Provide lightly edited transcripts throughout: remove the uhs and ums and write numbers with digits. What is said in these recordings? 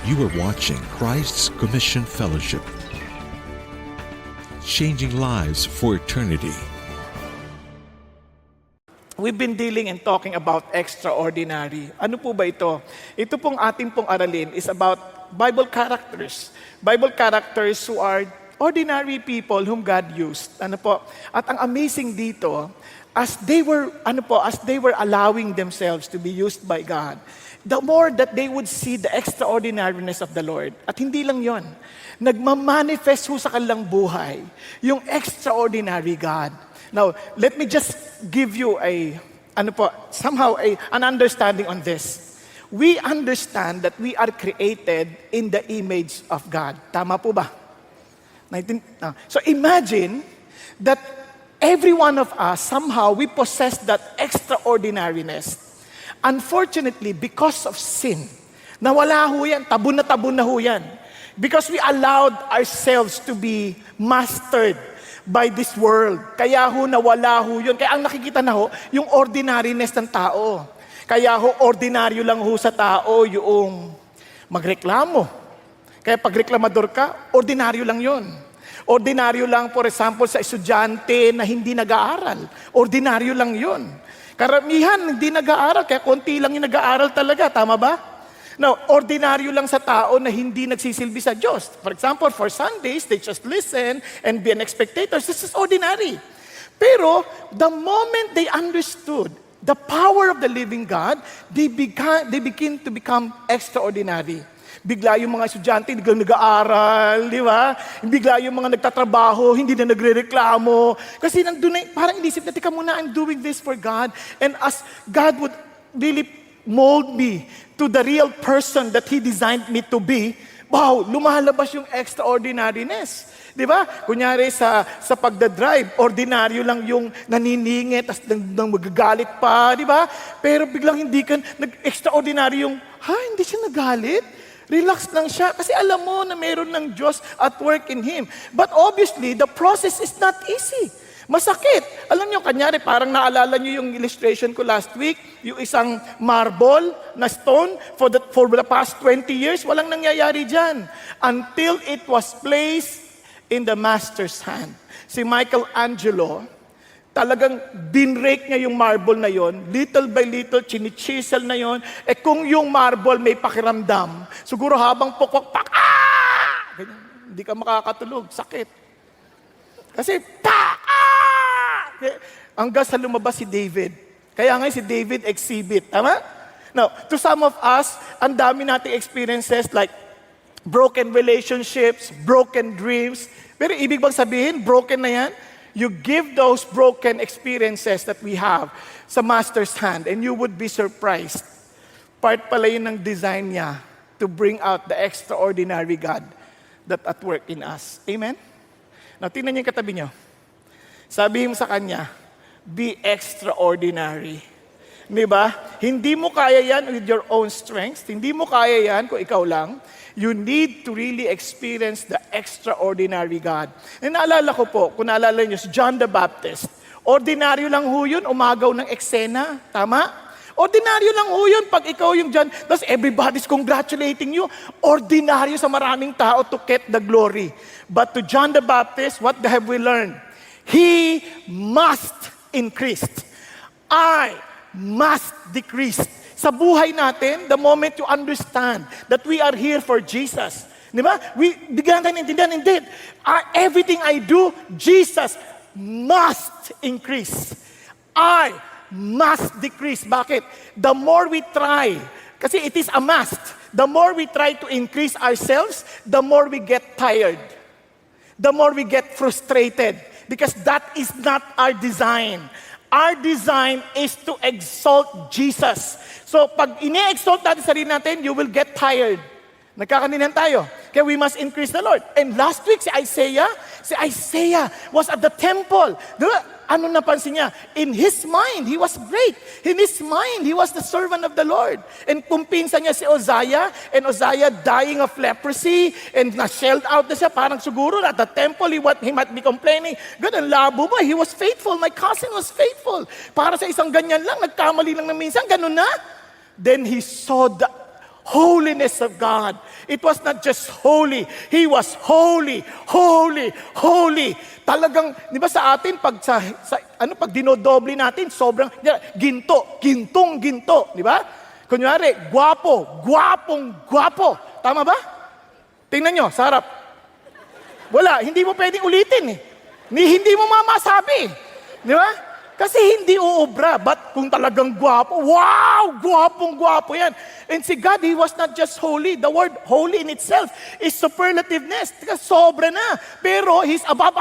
You are watching Christ's Commission Fellowship, changing lives for eternity. We've been dealing and talking about extraordinary. Ano po ba ito? Ito pong ating pong aralin is about Bible characters. Bible characters who are ordinary people whom God used. Ano po? At ang amazing dito, as they were allowing themselves to be used by God, the more that they would see the extraordinariness of the Lord. At hindi lang yon, nagmamanifest ho sa kanilang buhay yung extraordinary God. Now, let me just give you an understanding on this. We understand that we are created in the image of God. Tama po ba? So imagine that every one of us, somehow, we possess that extraordinariness. Unfortunately, because of sin, nawala ho yan, tabon na ho yan. Because we allowed ourselves to be mastered by this world. Kaya ho nawala ho yun. Kaya ang nakikita na ho, yung ordinariness ng tao. Kaya ho, ordinaryo lang ho sa tao yung magreklamo. Kaya pag reklamador ka, ordinaryo lang yun. Ordinaryo lang, for example, sa estudyante na hindi nag-aaral. Ordinaryo lang yun. Karamihan hindi nag-aaral, kaya konti lang yung nag-aaral talaga. Tama ba? Now, ordinaryo lang sa tao na hindi nagsisilbi sa Diyos. For example, for Sundays, they just listen and be an spectator. This is ordinary. Pero, the moment they understood the power of the living God, they begin to become extraordinary. Bigla yung mga estudyante, hindi nag-aaral, di ba? Bigla yung mga nagtatrabaho, hindi na nagre-reklamo. Kasi nandun na, parang inisip na, tika muna, I'm doing this for God. And as God would really mold me to the real person that He designed me to be, wow, lumalabas yung extraordinariness. Di ba? Kunyari sa pagdadrive, ordinaryo lang yung naniningit, tas nang magagalit pa, di ba? Pero biglang hindi ka, extraordinary yung, hindi siya nagalit? Relax lang siya kasi alam mo na mayroon ng Diyos at work in Him. But obviously, the process is not easy. Masakit. Alam niyo, kanyari, parang naalala niyo yung illustration ko last week, yung isang marble na stone for the past 20 years, walang nangyayari dyan. Until it was placed in the master's hand. Si Michelangelo, talagang binrake niya yung marble na yon, little by little, chinichisel na yon. Kung yung marble may pakiramdam, siguro habang pukok, ganyan, hindi ka makakatulog, sakit. Kasi, hanggang sa lumabas si David. Kaya nga si David exhibit, tama? Now, to some of us, ang dami nating experiences like broken relationships, broken dreams. Pero ibig bang sabihin, broken na yan? You give those broken experiences that we have sa Master's hand and you would be surprised. Part pala yun ng design niya to bring out the extraordinary God that at work in us. Amen? Now, tingnan niyo yung katabi niyo. Sabihin mo sa kanya, be extraordinary. Di ba? Hindi mo kaya yan with your own strength. Hindi mo kaya yan kung ikaw lang. You need to really experience the extraordinary God. And naalala ko po, kung naalala niyo, si John the Baptist, ordinaryo lang ho yun, umagaw ng eksena. Tama? Ordinaryo lang ho yun pag ikaw yung John. Tapos everybody's congratulating you. Ordinaryo sa maraming tao to get the glory. But to John the Baptist, what have we learned? He must increase. I must decrease. Sa buhay natin, the moment you understand that we are here for Jesus, di ba? Bigyan tayo naintindihan, indeed, everything I do, Jesus must increase. I must decrease. Bakit? The more we try, kasi it is a must, the more we try to increase ourselves, the more we get tired. The more we get frustrated. Because that is not our design. Our design is to exalt Jesus. So, pag ini-exalt natin sarili natin, you will get tired. Nagkakaninan tayo. Kaya we must increase the Lord. And last week, si Isaiah was at the temple. Diba? Ano napansin niya? In his mind, he was great. In his mind, he was the servant of the Lord. And kumpinsa niya si Uzziah, and Uzziah dying of leprosy, and na-shelled out na siya, parang siguro at the temple, he might be complaining, God, ang labo mo, he was faithful, my cousin was faithful. Para sa isang ganyan lang, nagkamali lang na minsan, ganun na. Then he saw the Holiness of God. It was not just holy. He was holy, holy, holy. Talagang, di ba sa atin, pag dinodoble natin, sobrang, ginto, di ba? Kunyari, gwapo. Tama ba? Tingnan nyo, sa harap. Wala, hindi mo pwedeng ulitin eh. Hindi mo mamasabi. Di ba? Kasi hindi uubra. But kung talagang gwapo, wow! Gwapong-gwapo yan. And si God, He was not just holy. The word holy in itself is superlativeness. Sobra na. Pero He's above.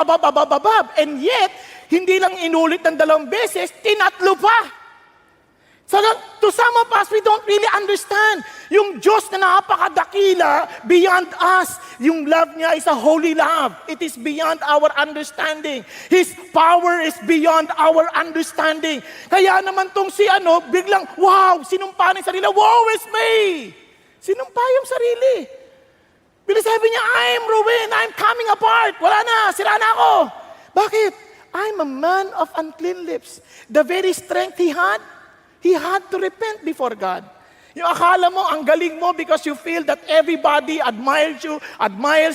And yet, hindi lang inulit ng 2 beses, tinatlo pa. So, to some of us, we don't really understand. Yung Diyos na napakadakila, beyond us. Yung love niya is a holy love. It is beyond our understanding. His power is beyond our understanding. Kaya naman tong si biglang, wow, sinumpa ng sarili. Woe is me! Sinumpa yung sarili. Bilis sabi niya, I'm ruined, I'm coming apart. Wala na, sira na ako. Bakit? I'm a man of unclean lips. The very strength he had to repent before God. Yung akala mo, ang galing mo because you feel that everybody admires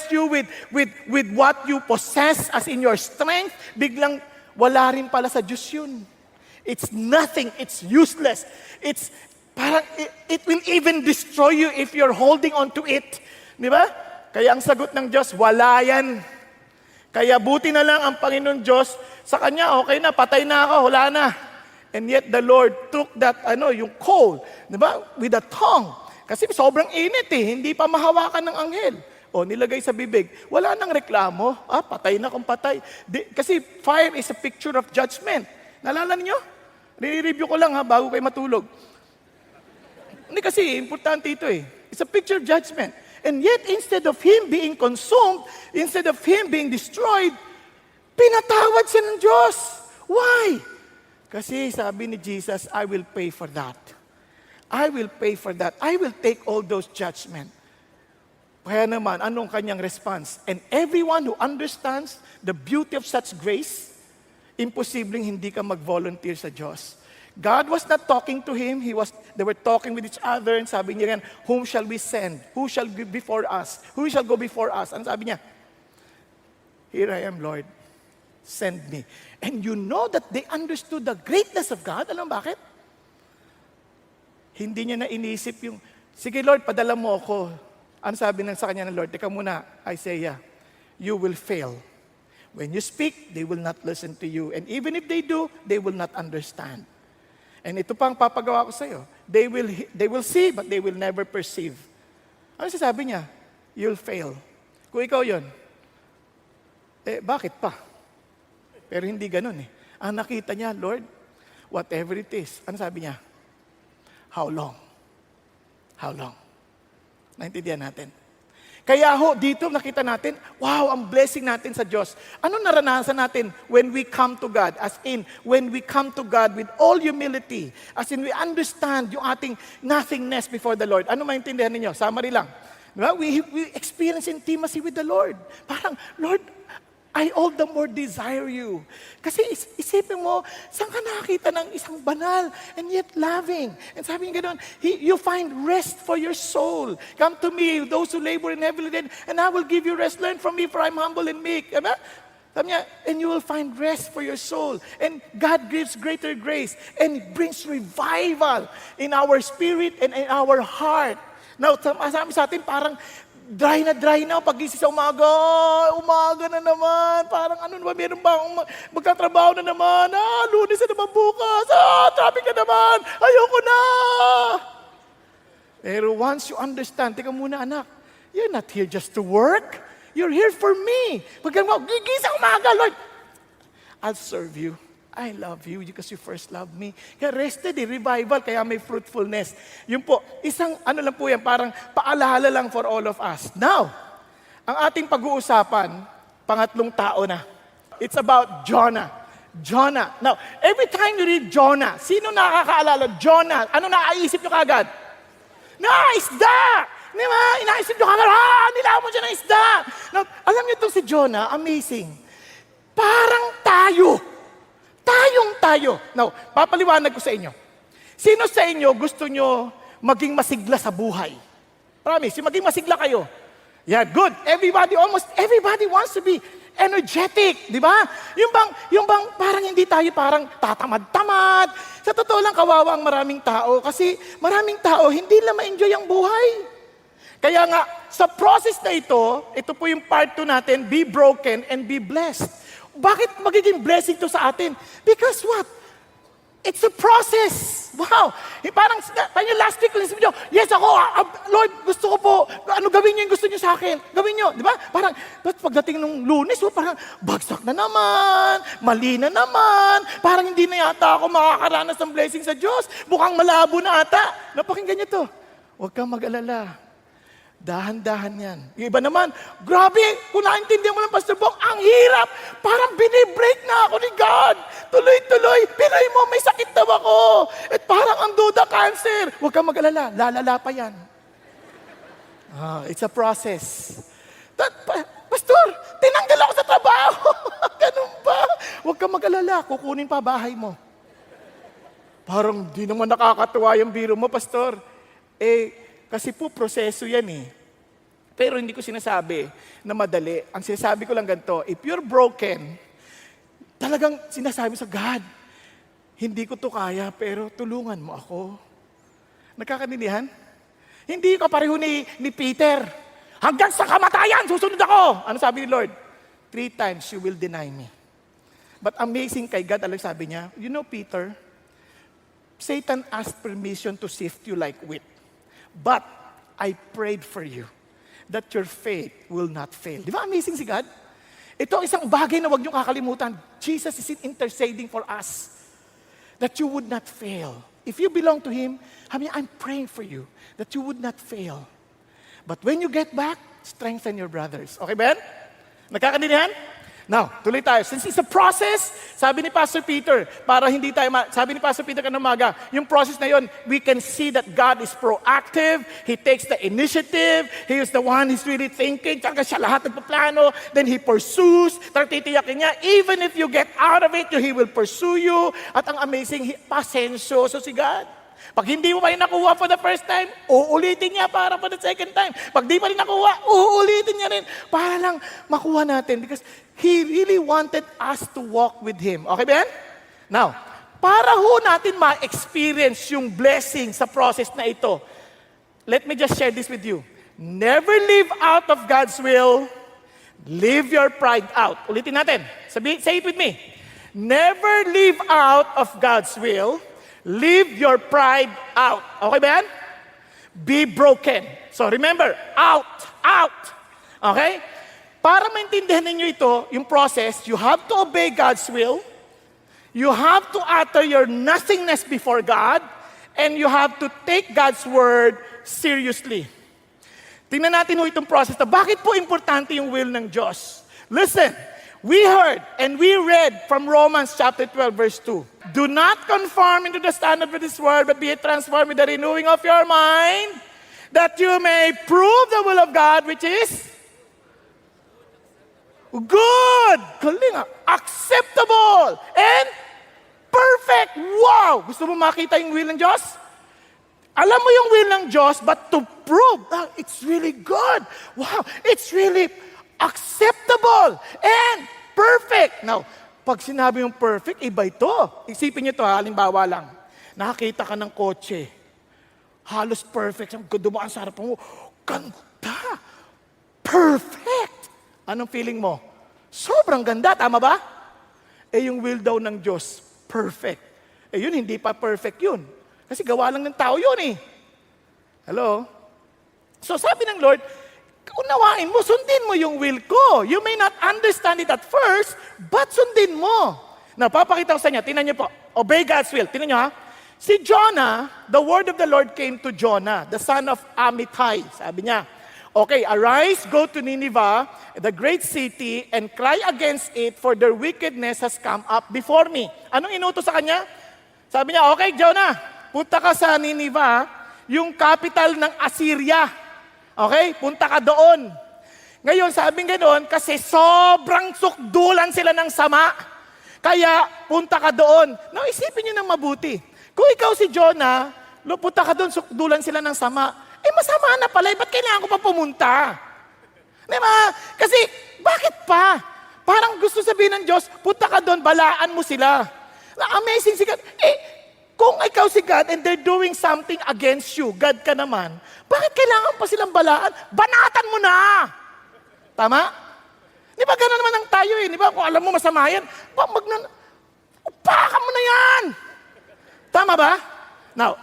you with what you possess as in your strength, biglang wala rin pala sa Diyos yun. It's nothing, it's useless. It's parang, it will even destroy you if you're holding on to it. Di ba? Kaya ang sagot ng Diyos, wala yan. Kaya buti na lang ang Panginoon Diyos, sa Kanya, okay na, patay na ako, wala na. And yet the Lord took that, yung coal, di ba? With a tongue. Kasi sobrang init hindi pa mahawakan ng anghel. O, nilagay sa bibig. Wala nang reklamo. Patay na kung patay. Kasi fire is a picture of judgment. Naalala niyo? Re-review ko lang bago kayo matulog. Hindi kasi, importante ito It's a picture of judgment. And yet, instead of him being consumed, instead of him being destroyed, pinatawad siya ng Diyos. Why? Kasi sabi ni Jesus, I will pay for that. I will pay for that. I will take all those judgment. Kaya naman, anong kanyang response? And everyone who understands the beauty of such grace, imposibleng hindi ka mag-volunteer sa Diyos. God was not talking to him. They were talking with each other and sabi niya, whom shall we send? Who shall go before us? Who shall go before us? Ano sabi niya? Here I am, Lord. Send me. And you know that they understood the greatness of God. Alam bakit? Hindi niya na inisip yung, sige Lord, padala mo ako. Ano sabi sa kanya ng Lord? Teka muna, Isaiah, you will fail. When you speak, they will not listen to you. And even if they do, they will not understand. And ito pang papagawa ko sa iyo. They will see, but they will never perceive. Ano sasabi niya? You'll fail. Kung ikaw yon, bakit pa? Pero hindi ganun Ang nakita niya, Lord, whatever it is, ano sabi niya? How long? How long? Naintindihan natin. Kaya dito nakita natin, wow, ang blessing natin sa Diyos. Ano naranasan natin when we come to God? As in, when we come to God with all humility. As in, we understand yung ating nothingness before the Lord. Ano maintindihan ninyo? Summary lang. Diba? We experience intimacy with the Lord. Parang, Lord, I all the more desire you. Kasi isipin mo, saan ka nakakita ng isang banal and yet loving? And sabi niya gano'n, you find rest for your soul. Come to me, those who labor in heavy laden, and I will give you rest. Learn from me, for I'm humble and meek. Diba? Sabi niya, and you will find rest for your soul. And God gives greater grace and brings revival in our spirit and in our heart. Now, sabi sa atin, parang dry na pagising sa umaga na naman, parang ano ba, meron ba akong magtatrabaho na naman, Lunes na naman bukas, traffic na naman, ayoko na. Pero once you understand, teka muna anak, you're not here just to work, you're here for me. Pagka mo, gigising umaga, Lord, I'll serve you. I love you because you first loved me. Kaya rested revival, kaya may fruitfulness. Yun po, isang lang po yan, parang paalala lang for all of us. Now, ang ating pag-uusapan, pangatlong tao na. It's about Jonah. Jonah. Now, every time you read Jonah, sino nakakaalala? Jonah. Ano naaisip nyo kagad? Isda! Di ba? Inaisip nyo kagad, nilaman siya ng isda. Now, alam nyo itong si Jonah, amazing. Parang tayo. Tayo. Now, papaliwanag ko sa inyo. Sino sa inyo gusto nyo maging masigla sa buhay? Promise, yung maging masigla kayo. Yeah, good. Almost everybody wants to be energetic, di ba? Yung bang parang hindi tayo parang tatamad-tamad. Sa totoo lang, kawawa ang maraming tao kasi maraming tao hindi lang ma-enjoy ang buhay. Kaya nga, sa process na ito po yung part 2 natin, be broken and be blessed. Bakit magiging blessing to sa atin? Because what? It's a process. Wow. Parang last week, yes ako, Lord, gusto ko po, gawin niyo yung gusto niyo sa akin. Gawin niyo, di ba? Parang, pagdating ng Lunes, parang bagsak na naman, mali na naman, parang hindi na yata ako makakaranas ng blessing sa Diyos. Mukhang malabo na ata. Napakinggan niyo to. Huwag kang mag-alala. Dahan-dahan yan. Yung iba naman, grabe, kung naintindihan mo ng Pastor Bong, ang hirap. Parang binibreak na ako ni God. Tuloy-tuloy, Pinoy mo, may sakit daw ako. At parang ang duda, cancer. Huwag kang mag-alala, lalala pa yan. It's a process. Pastor, tinanggal ako sa trabaho. Ganun ba? Huwag kang mag-alala, kukunin pa bahay mo. Parang di naman nakakatuwa yung biro mo, Pastor. Kasi po, proseso yan eh. Pero hindi ko sinasabi na madali. Ang sinasabi ko lang ganito, if you're broken, talagang sinasabi sa God, hindi ko to kaya, pero tulungan mo ako. Nagkakaintindihan? Hindi ka pareho ni Peter. Hanggang sa kamatayan, susunod ako. Ano sabi ni Lord? 3 times you will deny me. But amazing kay God, alam sabi niya, you know Peter, Satan asked permission to sift you like wheat. But I prayed for you that your faith will not fail. Di ba amazing si God? Ito isang bagay na huwag niyo kakalimutan. Jesus is interceding for us that you would not fail. If you belong to Him, I'm praying for you that you would not fail. But when you get back, strengthen your brothers. Okay, Ben? Nagkakaintindihan? Now, tuloy tayo. Since it's a process, sabi ni Pastor Peter, para hindi tayo, sabi ni Pastor Peter kanina umaga, yung process na yon, we can see that God is proactive, He takes the initiative, He is the one who's really thinking, tsaka siya lahat nagpaplano, then He pursues, titiyakin niya, even if you get out of it, He will pursue you, at ang amazing, pasensyoso si God. Pag hindi mo pa rin nakuha for the first time, uulitin niya para for the second time. Pag di pa rin nakuha, uulitin niya rin para lang makuha natin. Because He really wanted us to walk with Him. Okay ba yan? Now, para ho natin ma-experience yung blessing sa process na ito, let me just share this with you. Never live out of God's will. Live your pride out. Ulitin natin. Say it with me. Never live out of God's will. Live your pride out. Okay ba yan? Be broken. So remember, out. Okay? Para maintindihan ninyo ito, yung process, you have to obey God's will, you have to utter your nothingness before God, and you have to take God's word seriously. Tingnan natin ho itong process na bakit po importante yung will ng Diyos. Listen, we heard and we read from Romans chapter 12 verse 2. Do not conform into the standard of this world, but be transformed with the renewing of your mind, that you may prove the will of God, which is good, galing, acceptable, and perfect. Wow! Gusto mo makita yung will ng Diyos? Alam mo yung will ng Diyos, but to prove that it's really good. Wow! It's really acceptable and perfect. Now, pag sinabi yung perfect, iba ito. Isipin niyo ito, halimbawa lang. Nakakita ka ng kotse. Halos perfect. Dumaan sa harapan mo. Ganda! Perfect! Anong feeling mo? Sobrang ganda, tama ba? Yung will daw ng Diyos, perfect. Yun, hindi pa perfect yun. Kasi gawa lang ng tao yun eh. Hello? So sabi ng Lord, unawain mo, sundin mo yung will ko. You may not understand it at first, but sundin mo. Napapakita ko sa inyo, tingnan niyo po, obey God's will. Tingnan niyo ha. Si Jonah, the word of the Lord came to Jonah, the son of Amittai. Sabi niya, okay, arise, go to Nineveh, the great city, and cry against it, for their wickedness has come up before me. Anong inutos sa kanya? Sabi niya, okay, Jonah, punta ka sa Nineveh, yung capital ng Assyria. Okay, punta ka doon. Ngayon, sabing ganoon, kasi sobrang sukdulan sila ng sama. Kaya, punta ka doon. Now, isipin niyo ng mabuti. Kung ikaw si Jonah, punta ka doon, sukdulan sila ng sama. masama na pala. Ba't kailangan ko pa pumunta? Di ba? Kasi, bakit pa? Parang gusto sabihin ng Diyos, punta ka doon, balaan mo sila. Amazing si God. Kung ikaw si God and they're doing something against you, God ka naman, bakit kailangan pa silang balaan? Banatan mo na! Tama? Di ba gano'n naman ang tayo eh? Di ba? Kung alam mo masama yan, upakan mo na yan! Tama ba? Now,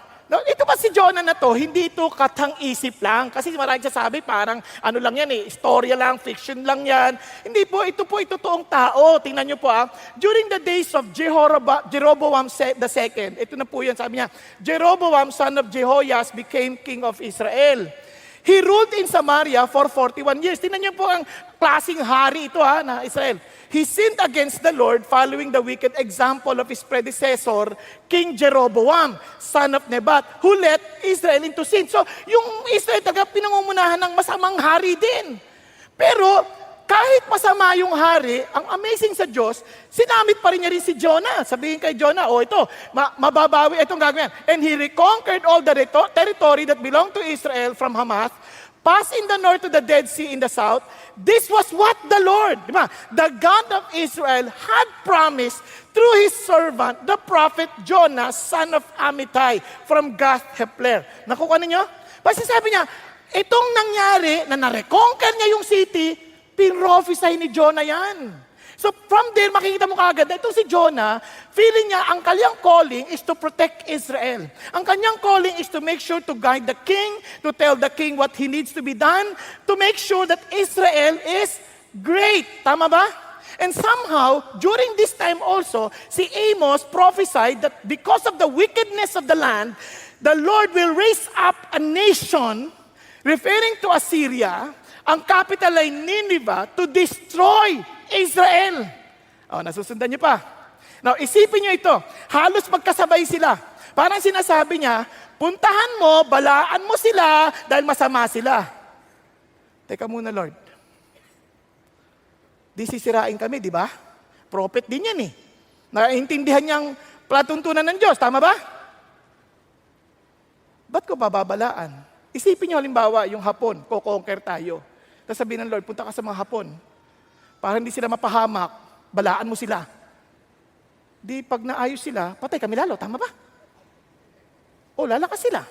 ito ba si Jonah na to, hindi ito katang-isip lang. Kasi maraming sasabi, parang ano lang yan eh, istorya lang, fiction lang yan. Hindi po, ito totoong tao. Tingnan nyo po During the days of Jeroboam II, ito na po yan, sabi niya, Jeroboam, son of Jehoias, became king of Israel. He ruled in Samaria for 41 years. Tingnan niyo po ang klaseng hari ito na Israel. He sinned against the Lord following the wicked example of his predecessor, King Jeroboam, son of Nebat, who led Israel into sin. So, yung Israel talaga pinangungunahan ng masamang hari din. Pero, kahit masama yung hari, ang amazing sa Diyos, sinamit pa rin niya rin si Jonah. Sabihin kay Jonah, ito, mababawi, itong gagawin. And he reconquered all the territory that belonged to Israel from Hamath, passed in the north to the Dead Sea in the south. This was what the Lord, the God of Israel, had promised through his servant, the prophet Jonah, son of Amittai, from Gath-Hepler. Nakuha ninyo? Kasi sabi niya, itong nangyari na na-reconquer niya yung city, pinrophesy ni Jonah yan. So from there, makikita mo kaagad na itong si Jonah, feeling niya ang kanyang calling is to protect Israel. Ang kanyang calling is to make sure to guide the king, to tell the king what he needs to be done, to make sure that Israel is great. Tama ba? And somehow, during this time also, si Amos prophesied that because of the wickedness of the land, the Lord will raise up a nation, referring to Assyria, ang capital ay Nineveh, to destroy Israel. Nasusundan niyo pa. Now, isipin niyo ito. Halos magkasabay sila. Parang sinasabi niya, puntahan mo, balaan mo sila dahil masama sila. Teka muna, Lord. Di sisirain kami, di ba? Prophet din yan eh. Naiintindihan niyang platuntunan ng Diyos. Tama ba? Ba't ko bababalaan? Isipin niyo halimbawa, yung Hapon, kukonquer tayo. Tapos sabihin ng Lord, punta ka sa mga Hapon. Para hindi sila mapahamak, balaan mo sila. Di pag naayos sila, patay kami lalo, tama ba? O lalakas sila.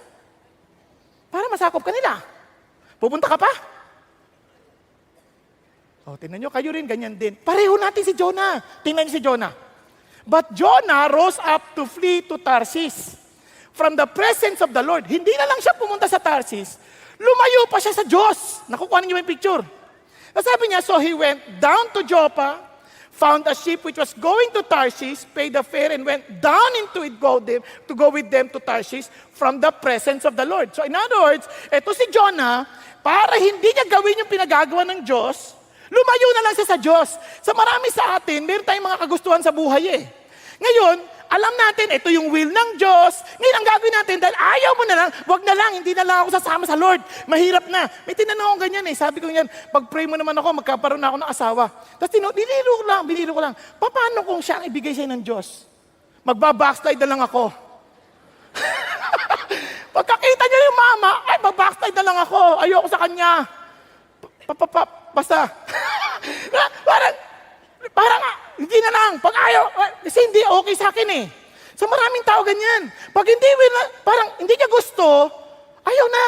Para masakop ka nila. Pupunta ka pa? O tingnan nyo, kayo rin ganyan din. Pareho natin si Jonah. Tingnan nyo si Jonah. But Jonah rose up to flee to Tarsis from the presence of the Lord. Hindi na lang siya pumunta sa Tarsis, lumayo pa siya sa Diyos. Nakukuha niyo yung picture. Sabi niya, so he went down to Joppa, found a ship which was going to Tarshish, paid the fare, and went down into it to go with them to Tarshish from the presence of the Lord. So in other words, eto si Jonah, para hindi niya gawin yung pinagagawa ng Diyos, lumayo na lang siya sa Diyos. So marami sa atin, meron tayong mga kagustuhan sa buhay eh. Ngayon, alam natin, ito yung will ng Diyos. Ngayon, ang gagawin natin, dahil ayaw mo na lang, wag na lang, hindi na lang ako sasama sa Lord. Mahirap na. May tinanong akong ganyan eh. Sabi ko yan, pag-pray mo naman ako, magkaparoon na ako ng asawa. Tapos biniro ko lang. Paano kung siya ang ibigay sa'yo ng Diyos? Magbabackslide na lang ako. Pagkakita niya yung mama, ay, magbackslide na lang ako. Ayoko sa kanya. Basta. Parang, hindi na lang. Pag ayaw, kasi hindi okay sa akin eh. So maraming tao ganyan. Pag hindi parang hindi niya gusto, ayaw na.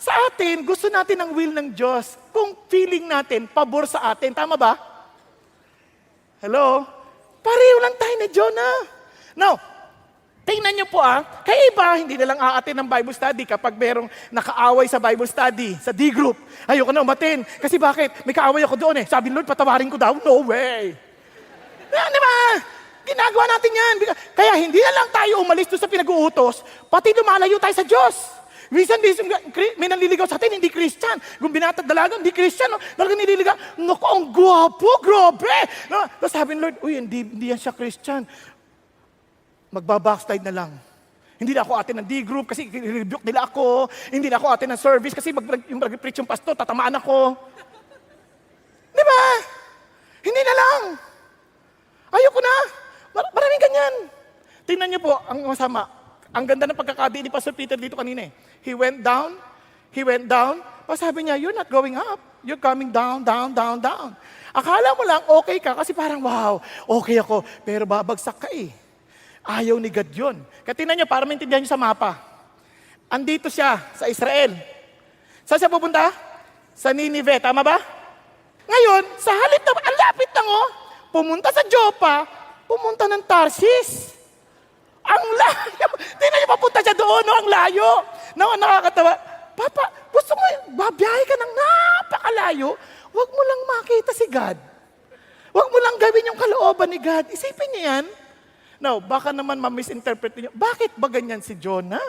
Sa atin, gusto natin ang will ng Diyos. Kung feeling natin, pabor sa atin. Tama ba? Hello? Pareho lang tayo ni Jonah. Now, tingnan niyo po kaya iba, hindi na lang aatin ng Bible study kapag merong nakaaway sa Bible study, sa D-group. Ayoko na umatin. Kasi bakit? May kaaway ako doon eh. Sabi Lord, patawarin ko daw. No way. Di ba? Ginagawa natin yan. Kaya hindi na lang tayo umalis doon sa pinag-uutos, pati lumalayo tayo sa Diyos. Minsan, may nanliligaw sa atin, hindi Christian. Kung binatag dalaga, hindi Christian. Talagang nililigaw. Naku, ang gwapo, grabe. No? Tapos sabi Lord, hindi yan siya Christian. Magbabackslide na lang. Hindi na ako atin ng D-group kasi rebuke nila ako. Hindi na ako atin ng service kasi yung mag-preach yung pastor, tatamaan ako. Di ba? Hindi na lang. Ayoko na. Maraming ganyan. Tingnan niyo po, ang masama. Ang ganda ng pagkakadi ni Pastor Peter dito kanina eh. He went down, He went down. Sabi niya, you're not going up. You're coming down, down, down, down. Akala mo lang okay ka kasi parang, wow, okay ako. Pero babagsak ka eh. Ayaw ni God yun. Kaya tingnan niyo, para maintindihan niyo sa mapa. Andito siya sa Israel. Saan siya pupunta? Sa Nineveh. Tama ba? Ngayon, sa halip na, ang lapit lang oh, pumunta sa Joppa, pumunta ng Tarsis. Ang layo. Tingnan niyo, papunta siya doon, no? Ang layo. No, nakakatawa. Papa, gusto mo, babiyahe ka ng napakalayo, huwag mo lang makita si God. Huwag mo lang gawin yung kalooban ni God. Isipin niyo yan. Now, baka naman ma-misinterpret niyo. Bakit ba ganyan si Jonah?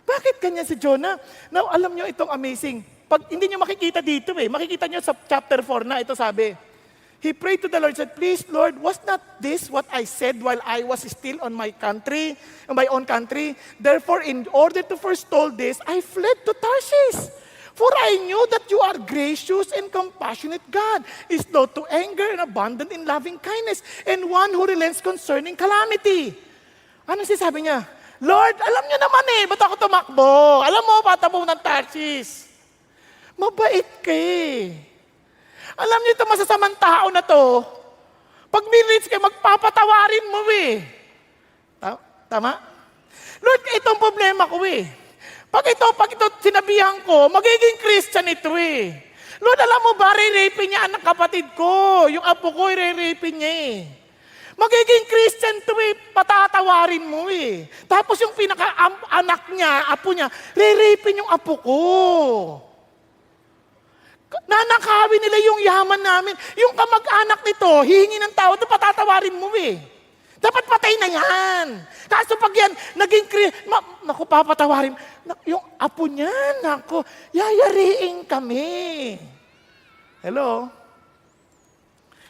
Bakit ganyan si Jonah? Now, alam niyo itong amazing. Pag hindi niyo makikita dito makikita niyo sa chapter 4 na ito sabi. He prayed to the Lord, said, please Lord, was not this what I said while I was still on my country, on my own country? Therefore, in order to forestall this, I fled to Tarshish. For I knew that you are gracious and compassionate God, slow to anger and abundant in loving kindness, and one who relents concerning calamity. Ano sinasabi niya? Lord, alam niyo naman ba't ako tumakbo? Alam mo, patabo ng Tarshish. Mabait ka Alam niyo ito, masasamang tao na to, pag minutes kayo, magpapatawarin mo Tama? Lord, itong problema ko Pag ito sinabihan ko, magiging Christian ito Lord, alam mo ba, re-rape niya anak kapatid ko. Yung apo ko, re-rape niya Magiging Christian to patatawarin mo Tapos yung pinaka-anak niya, apo niya, re-rape yung apo ko. Nanakawin nila yung yaman namin. Yung kamag-anak nito, hihingi ng tao, ito patatawarin mo Dapat patay na yan. Kaso pag yan, naging naku, papatawarin. Yung apo niya, naku, yayariin kami. Hello?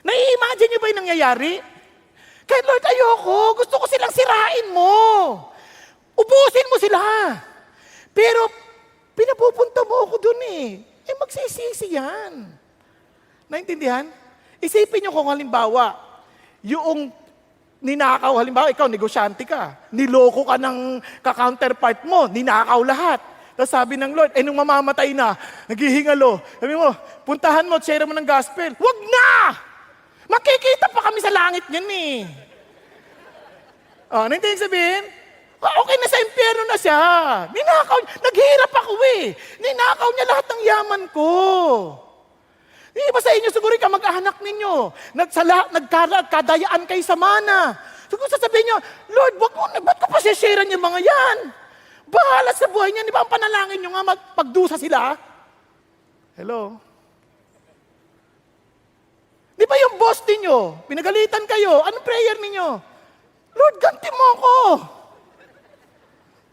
Nai-imagine niyo ba yung nangyayari? Kaya Lord, ayoko. Gusto ko silang sirain mo. Ubusin mo sila. Pero, pinapupunta mo ako dun magsisisi yan. Naintindihan? Isipin niyo kung halimbawa, yung ninakaw, halimbawa, ikaw, negosyante ka. Niloko ka ng ka-counterpart mo. Ninakaw lahat. Tapos sabi ng Lord, nung mamamatay na, naghihingalo. Sabi mo, puntahan mo, share mo ng gospel. Wag na! Makikita pa kami sa langit niyan naintindihan sabihin? Okay na sa impyerno na siya. Ninakaw, naghihirap ako Ninakaw niya lahat ng yaman ko. Hindi ba sa inyo, siguro mag-anak ninyo, nagkadayaan kayo sa mana. Siguro sasabihin nyo, Lord, ba't ko pa share yung mga yan? Bahala sa buhay niya. Di ba ang panalangin nyo nga magpagdusa sila? Hello? Di ba yung boss ninyo, pinagalitan kayo, anong prayer ninyo? Lord, ganti mo ako.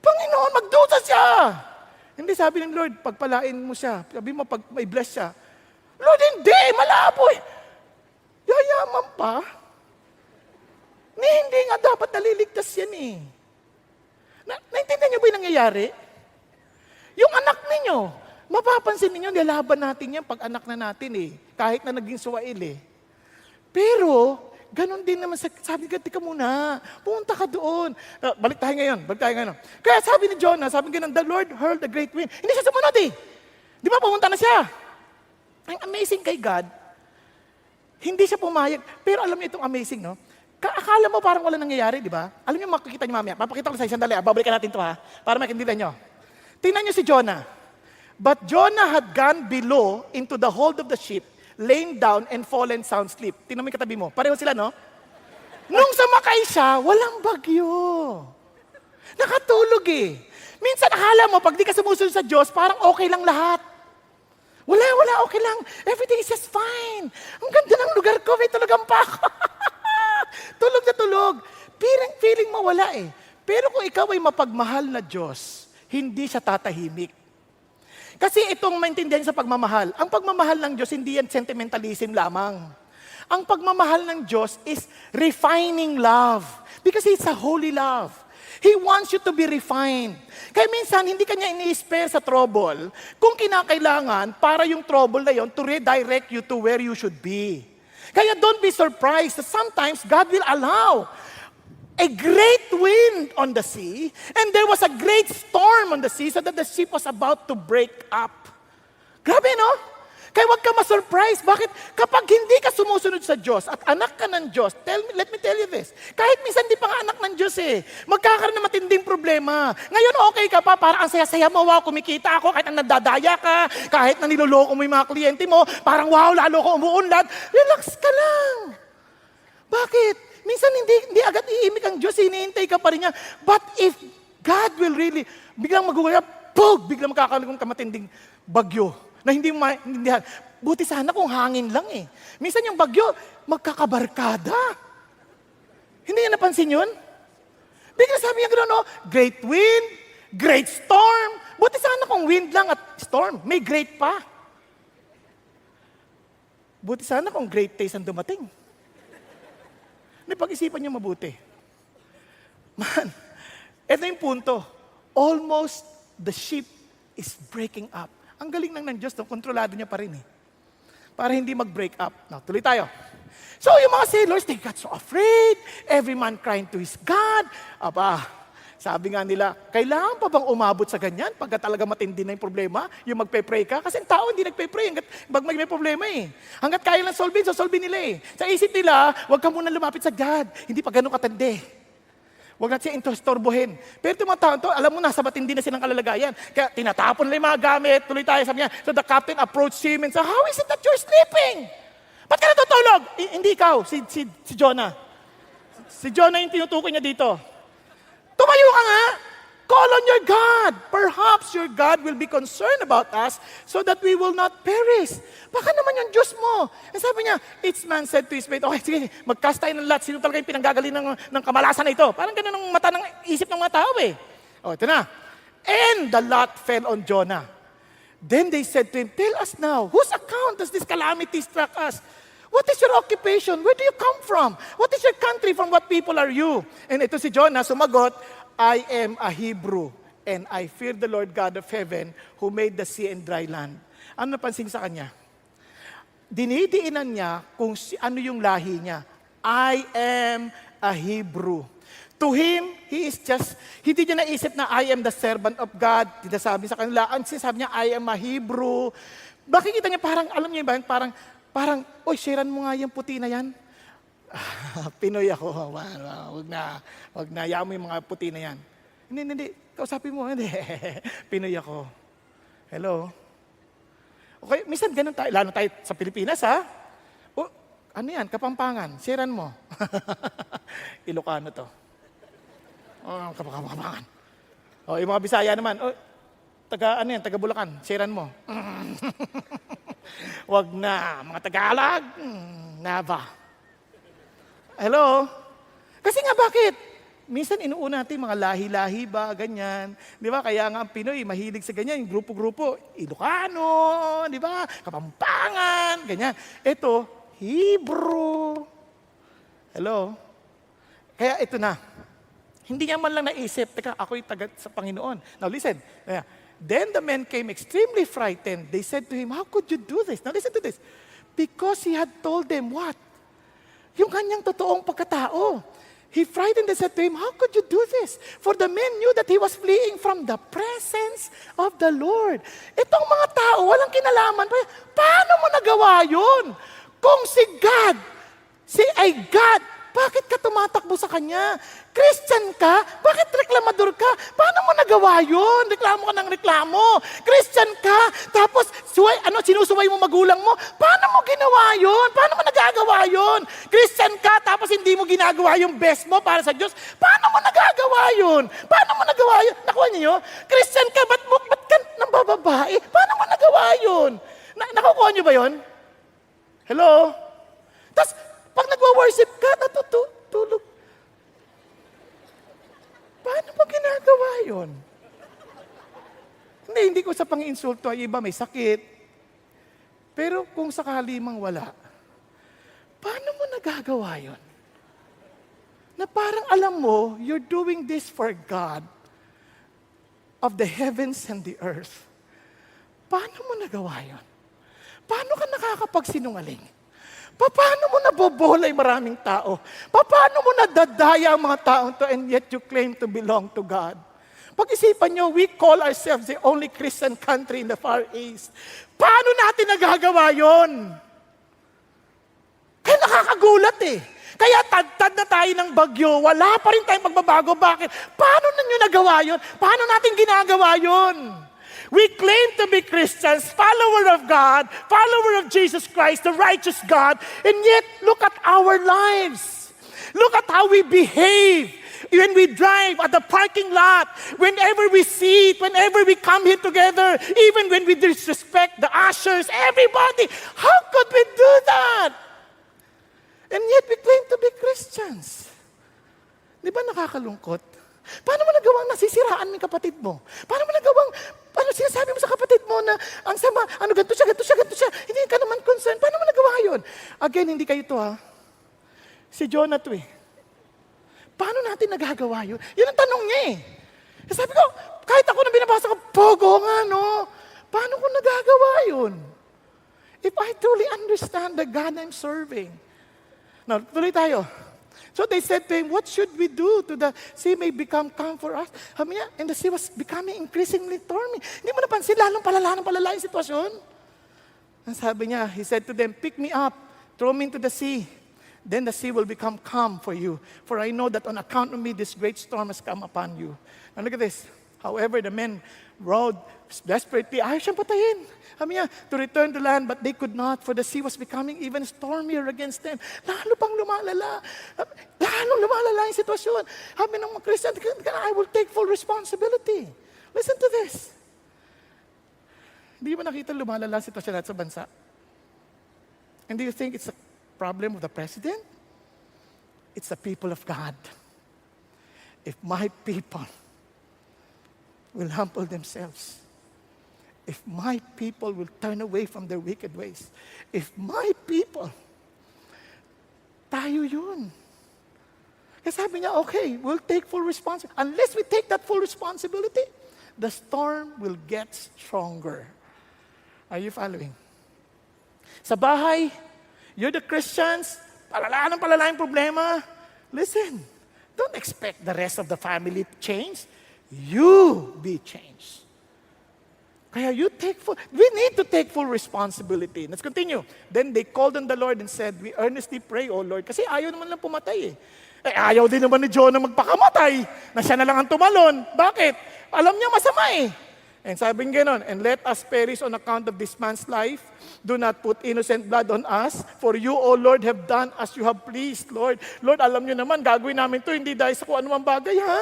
Panginoon, magdusa siya. Hindi sabi ng Lord, pagpalain mo siya. Sabi mo, pag may bless siya. Lord, hindi, malabo Yayaman pa. Hindi nga dapat naliligtas yan naintindihan niyo ba yung nangyayari? Yung anak ninyo, mapapansin ninyo, nilaban natin yan pag anak na natin kahit na naging suwail Pero, ganon din naman, sabi ka, tika muna, pumunta ka doon. Balik tayo ngayon. Kaya sabi ni Jonah, sabi ganon, the Lord hurled a great wind. Hindi siya sumunod Di ba, pumunta na siya. Ang amazing kay God, hindi siya pumayag. Pero alam niyo itong amazing, no? Akala mo parang wala nangyayari, di ba? Alam niyo, makikita niyo mamaya. Papakita ko sa isang dali. Babalikan natin ito para makintindihan niyo. Tingnan niyo si Jonah. But Jonah had gone below into the hold of the ship, lain down and fallen sound sleep. Tingnan mo yung katabi mo. Pareho sila, no? Nung sumakay siya, walang bagyo. Nakatulog Minsan akala mo, pag di ka sumusunod sa Diyos, parang okay lang lahat. Wala, okay lang. Everything is just fine. Ang ganda ng lugar ko, may tulugan pa ako. Tulog na tulog. Feeling mo wala Pero kung ikaw ay mapagmahal na Diyos, hindi siya tatahimik. Kasi itong maintindihan sa pagmamahal, ang pagmamahal ng Diyos, hindi yan sentimentalism lamang. Ang pagmamahal ng Diyos is refining love. Because it's a holy love. He wants you to be refined. Kaya minsan, hindi kanya ini-spare sa trouble kung kinakailangan para yung trouble na yon to redirect you to where you should be. Kaya don't be surprised that sometimes God will allow a great wind on the sea, and there was a great storm on the sea, so that the ship was about to break up. Grabe, no? Kaya huwag ka ma-surprise. Bakit? Kapag hindi ka sumusunod sa Diyos at anak ka ng Diyos, let me tell you this, kahit minsan di pa nga anak ng Diyos magkakaroon ng matinding problema. Ngayon okay ka pa, parang ang saya-saya mo, wow, kumikita ako, kahit ang nadadaya ka, kahit na niloloko mo yung mga kliyente mo, parang wow, lalo ko umuunlad. Relax ka lang. Bakit? Minsan hindi agad iimik ang Diyos, hinihintay ka pa rin niya. But if God will really, biglang magugaya, biglang magkakaroon ka matinding bagyo na hindi mo maintindihan. Buti sana kung hangin lang Minsan yung bagyo, magkakabarkada. Hindi niya napansin yun? Bigla sabi niya gano'n, great wind, great storm. Buti sana kung wind lang at storm, may great pa. Buti sana kung great days ang dumating. Pag-isipan niyo mabuti. Man, ito yung punto. Almost the ship is breaking up. Ang galing ng Diyos, kontrolado niya pa rin para hindi mag-break up. Now, tuloy tayo. So, yung mga sailors, they got so afraid. Every man crying to his God. Sabi nga nila, kailangan pa bang umabot sa ganyan pagka talaga matindi na yung problema, yung magpe-pray ka? Kasi ang tao hindi nagpe-pray hanggat may problema Hanggat kaya lang solve nila Sa isip nila, huwag ka muna lumapit sa God. Hindi pa ganun katindi. Huwag natin siya istorbohin. Pero itong mga tao, alam mo, nasa matindi na silang kalalagayan. Kaya tinatapon nila yung mga gamit. Tuloy tayo, sabi niya. So the captain approached him and said, how is it that you're sleeping? Ba't ka natutulog? Hindi ikaw, si Jonah. Si Jonah yung tinutukoy niya dito. Tumayo ka nga. Call on your God. Perhaps your God will be concerned about us so that we will not perish. Baka naman yung Diyos mo. And sabi niya, each man said to his mate, okay, sige, mag-cast tayo ng lot. Sino talaga yung pinanggagaling ng kamalasan na ito? Parang ganun ang mata ng isip ng mga tao ito na. And the lot fell on Jonah. Then they said to him, tell us now, whose account does this calamity struck us? What is your occupation? Where do you come from? What is your country? From what people are you? And ito si Jonah, sumagot, I am a Hebrew, and I fear the Lord God of heaven who made the sea and dry land. Ano napansin sa kanya? Dinidiinan niya kung ano yung lahi niya. I am a Hebrew. To him, hindi niya naisip na I am the servant of God. Sinasabi sa kanila, ang sinasabi niya, I am a Hebrew. Bakit kita niya parang, alam niyo ba, parang, oy, sharean mo nga yung puti na yan. Pinoy ako. Wag na. Hayaan mo yung mga puti na yan. Hindi. Kausapin mo. Hindi. Pinoy ako. Hello? Okay, minsan ganun tayo. Lalo tayo sa Pilipinas, ano yan? Kapampangan. Sharean mo. Ilocano to. Kapampangan. Yung mga Bisaya naman. Taga Bulacan. Sharean mo. Wag na. Mga Tagalog. Nava. Hello? Kasi nga bakit? Minsan inuuna natin mga lahi-lahi ba, ganyan. Di ba? Kaya nga ang Pinoy, mahilig sa ganyan, yung grupo-grupo. Ilocano, di ba? Kapampangan, ganyan. Ito, Hebrew. Hello? Kaya ito na. Hindi niya man lang naisip, teka, ako'y taga sa Panginoon. Now listen. Then the men came extremely frightened. They said to him, how could you do this? Now listen to this. Because he had told them what? Yung kanyang totoong pagkatao. He frightened and said to him, how could you do this? For the men knew that he was fleeing from the presence of the Lord. Itong mga tao, walang kinalaman. Paano mo nagawa yun? Kung si God, ay God, bakit ka tumatakbo sa Kanya? Christian ka? Bakit reklamador ka? Paano mo nagawa yun? Reklamo ka ng reklamo. Christian ka? Tapos sinusuway mo magulang mo? Paano mo ginawa yun? Paano mo nagagawa yun? Christian ka? Tapos hindi mo ginagawa yung best mo para sa Diyos? Paano mo nagagawa yun? Paano mo nagawa yun? Nakuha niyo? Christian ka? Ba't ka nang bababae? Paano mo nagawa yun? Nakukuha niyo ba yun? Hello? Tapos, pag nagwa-worship ka, natutulog. Paano mo ginagawa yun? Hindi ko sa pang-insulto ay iba may sakit. Pero kung sakali mang wala, paano mo nagagawa yun? Na parang alam mo, you're doing this for God of the heavens and the earth. Paano mo nagawa yun? Paano ka nakakapagsinungaling? Paano mo nabobola yung maraming tao? Paano mo nadadaya ang mga taong to and yet you claim to belong to God? Pag-isipan nyo, we call ourselves the only Christian country in the Far East. Paano natin nagagawa yon? Kaya nakakagulat eh. Kaya tad na tayo ng bagyo, wala pa rin tayong magbabago. Bakit? Paano ninyo nagawa yun? Paano natin ginagawa yun? We claim to be Christians, follower of God, follower of Jesus Christ, the righteous God, and yet look at our lives. Look at how we behave when we drive at the parking lot, whenever we see it, whenever we come here together, even when we disrespect the ushers, everybody. How could we do that? And yet we claim to be Christians. Di ba nakakalungkot? Paano mo nagawang nasisiraan mo yung kapatid mo? Paano mo nagawang, sinasabi mo sa kapatid mo na ang sama, ganito siya, hindi ka naman concerned. Paano mo nagawa yun? Again, hindi kayo to ha. Si Jonah to eh. Paano natin nagagawa yun? Yun ang tanong niya eh. Sabi ko, kahit ako na binabasa ko, pogo nga no. Paano ko nagagawa yun? If I truly understand the God I'm serving. Now, tuloy tayo. So they said to him, what should we do to the sea may become calm for us? Sabi niya, and the sea was becoming increasingly stormy. Hindi mo napansin, lalong palala yung sitwasyon. Ang sabi niya, he said to them, pick me up, throw me into the sea. Then the sea will become calm for you. For I know that on account of me, this great storm has come upon you. Now look at this. However, the men rowed desperately. Ayaw siyang patayin. Sabi niya, to return to land, but they could not, for the sea was becoming even stormier against them. Lalo pang lumalala. Lalo lumalala yung sitwasyon. Sabi ng mga Christian, I will take full responsibility. Listen to this. Hindi mo nakita lumalala ang sitwasyon natin sa bansa? And do you think it's a problem of the president? It's the people of God. If my people will humble themselves, if my people will turn away from their wicked ways, if my people, tayo yun. Kasi sabi niya, okay, we'll take full responsibility. Unless we take that full responsibility, the storm will get stronger. Are you following? Sa bahay, you're the Christians, palala yung problema. Listen, don't expect the rest of the family to change. You be changed. Kaya we need to take full responsibility. Let's continue. Then they called on the Lord and said, we earnestly pray, O Lord. Kasi ayaw naman lang pumatay eh. Ayaw din naman ni Jonah magpakamatay, na siya na lang ang tumalon. Bakit? Alam niya masama eh. And sabi nga nun, and let us perish on account of this man's life. Do not put innocent blood on us. For you, O Lord, have done as you have pleased, Lord. Lord, alam niyo naman, gagawin namin to, hindi dahil sa kung anumang bagay, ha?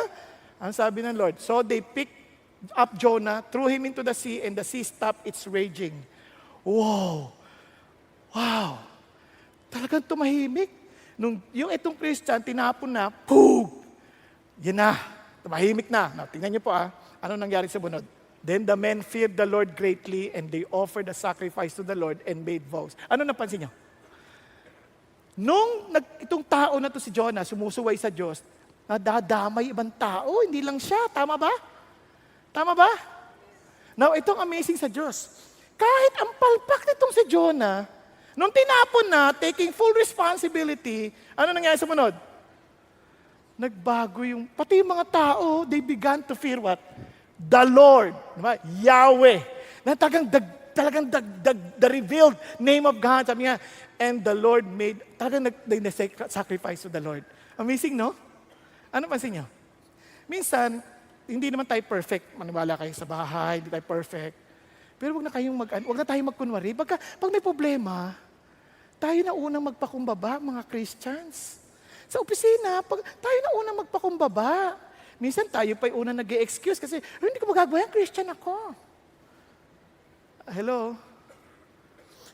Ang sabi ng Lord, so they picked up Jonah, threw him into the sea, and the sea stopped its raging. Wow! Wow! Talagang tumahimik. Yung itong Christian, tinapon na, boom! Yan na, tumahimik na. Now, tingnan niyo po ano nangyari sa bunod? Then the men feared the Lord greatly, and they offered a sacrifice to the Lord and made vows. Ano napansin niyo? Itong tao na to si Jonah, sumusuway sa Diyos, nadadamay ibang tao, hindi lang siya. Tama ba? Tama ba? Now, itong amazing sa Diyos. Kahit ang palpak nitong si Jonah, nung tinapon na, taking full responsibility, ano nangyari sa munod? Nagbago pati yung mga tao, they began to fear what? The Lord. Diba? Yahweh. Na talagang the revealed name of God. Sabi nga, and the Lord talagang sacrifice to the Lord. Amazing, no? Ano pansin niyo? Minsan, hindi naman tayo perfect. Maniwala kayo sa bahay, hindi tayo perfect. Pero wag na tayong magkunwari. Pag may problema, tayo na unang magpakumbaba, mga Christians. Sa opisina, tayo na unang magpakumbaba. Minsan tayo pa yung unang nag-excuse kasi, hindi ko magagawa yan, Christian ako. Hello?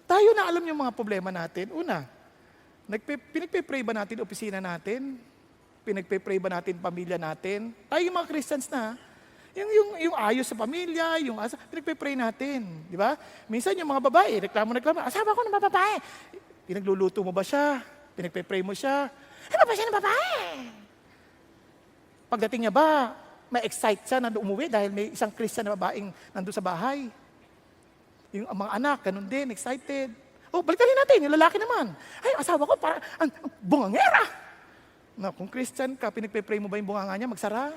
Tayo na alam yung mga problema natin. Una, pinagpe-pray ba natin opisina natin? Pinagpe-pray ba natin pamilya natin? Tayo yung mga Christians na, yung ayos sa pamilya, pinagpe-pray natin. Di ba? Minsan yung mga babae, reklamo, asawa ko ng babae. Pinagluluto mo ba siya? Pinagpe-pray mo siya? Ano ba siya ng babae? Pagdating niya ba, ma-excite siya na umuwi dahil may isang Christian na babaeng nandun sa bahay. Yung mga anak, ganun din, excited. O, balikan natin, yung lalaki naman. Ay, asawa ko, para, bungangera. Na, kung Christian ka, pinagpe-pray mo ba yung bunganga niya, magsara?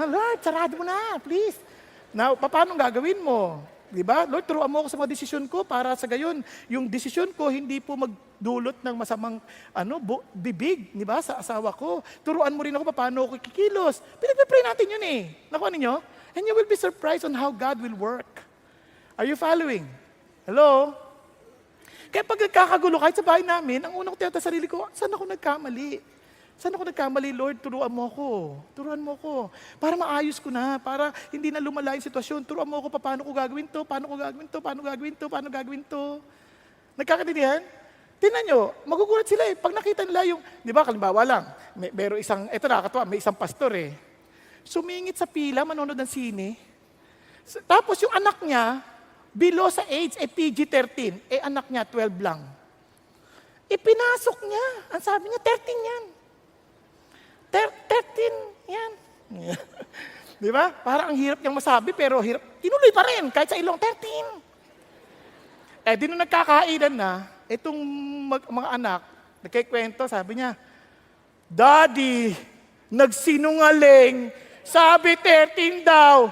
Lord, sarado mo na, please. Now, paano gagawin mo? Diba? Lord, turuan mo ako sa mga desisyon ko para sa gayon, yung desisyon ko hindi po magdulot ng masamang bibig, diba, sa asawa ko. Turuan mo rin ako paano ako kikilos. Pinagpe-pray natin yun eh. Nakuha ninyo? And you will be surprised on how God will work. Are you following? Hello? Kaya pag nagkakagulo kahit sa bahay namin, ang unang tiyata sa sarili ko, saan ako nagkamali? Saan ako nagkamali, Lord? Turuan mo ako. Turuan mo ako. Para maayos ko na. Para hindi na lumala yung sitwasyon. Turuan mo ako paano ko gagawin to, paano ko gagawin to, paano gagawin to, paano gagawin to. Nagkakaintindihan? Tingnan nyo, magugulat sila eh. Pag nakita nila yung, di ba, kalimbawa lang, meron isang, eto nakakatawa, may isang pastor eh. Sumingit sa pila, manonood ng sine. Tapos yung anak niya, below sa age, PG-13. Anak niya, 12 lang. Pinasok niya. Ang sabi niya, 13 yan. 13, yan. Di ba? Parang ang hirap niyang masabi, pero hirap. Tinuloy pa rin, kahit sa ilong, 13. Di nung nagkakainan na, itong mga anak, nagkikwento, sabi niya, Daddy, nagsinungaling, sabi 13 daw.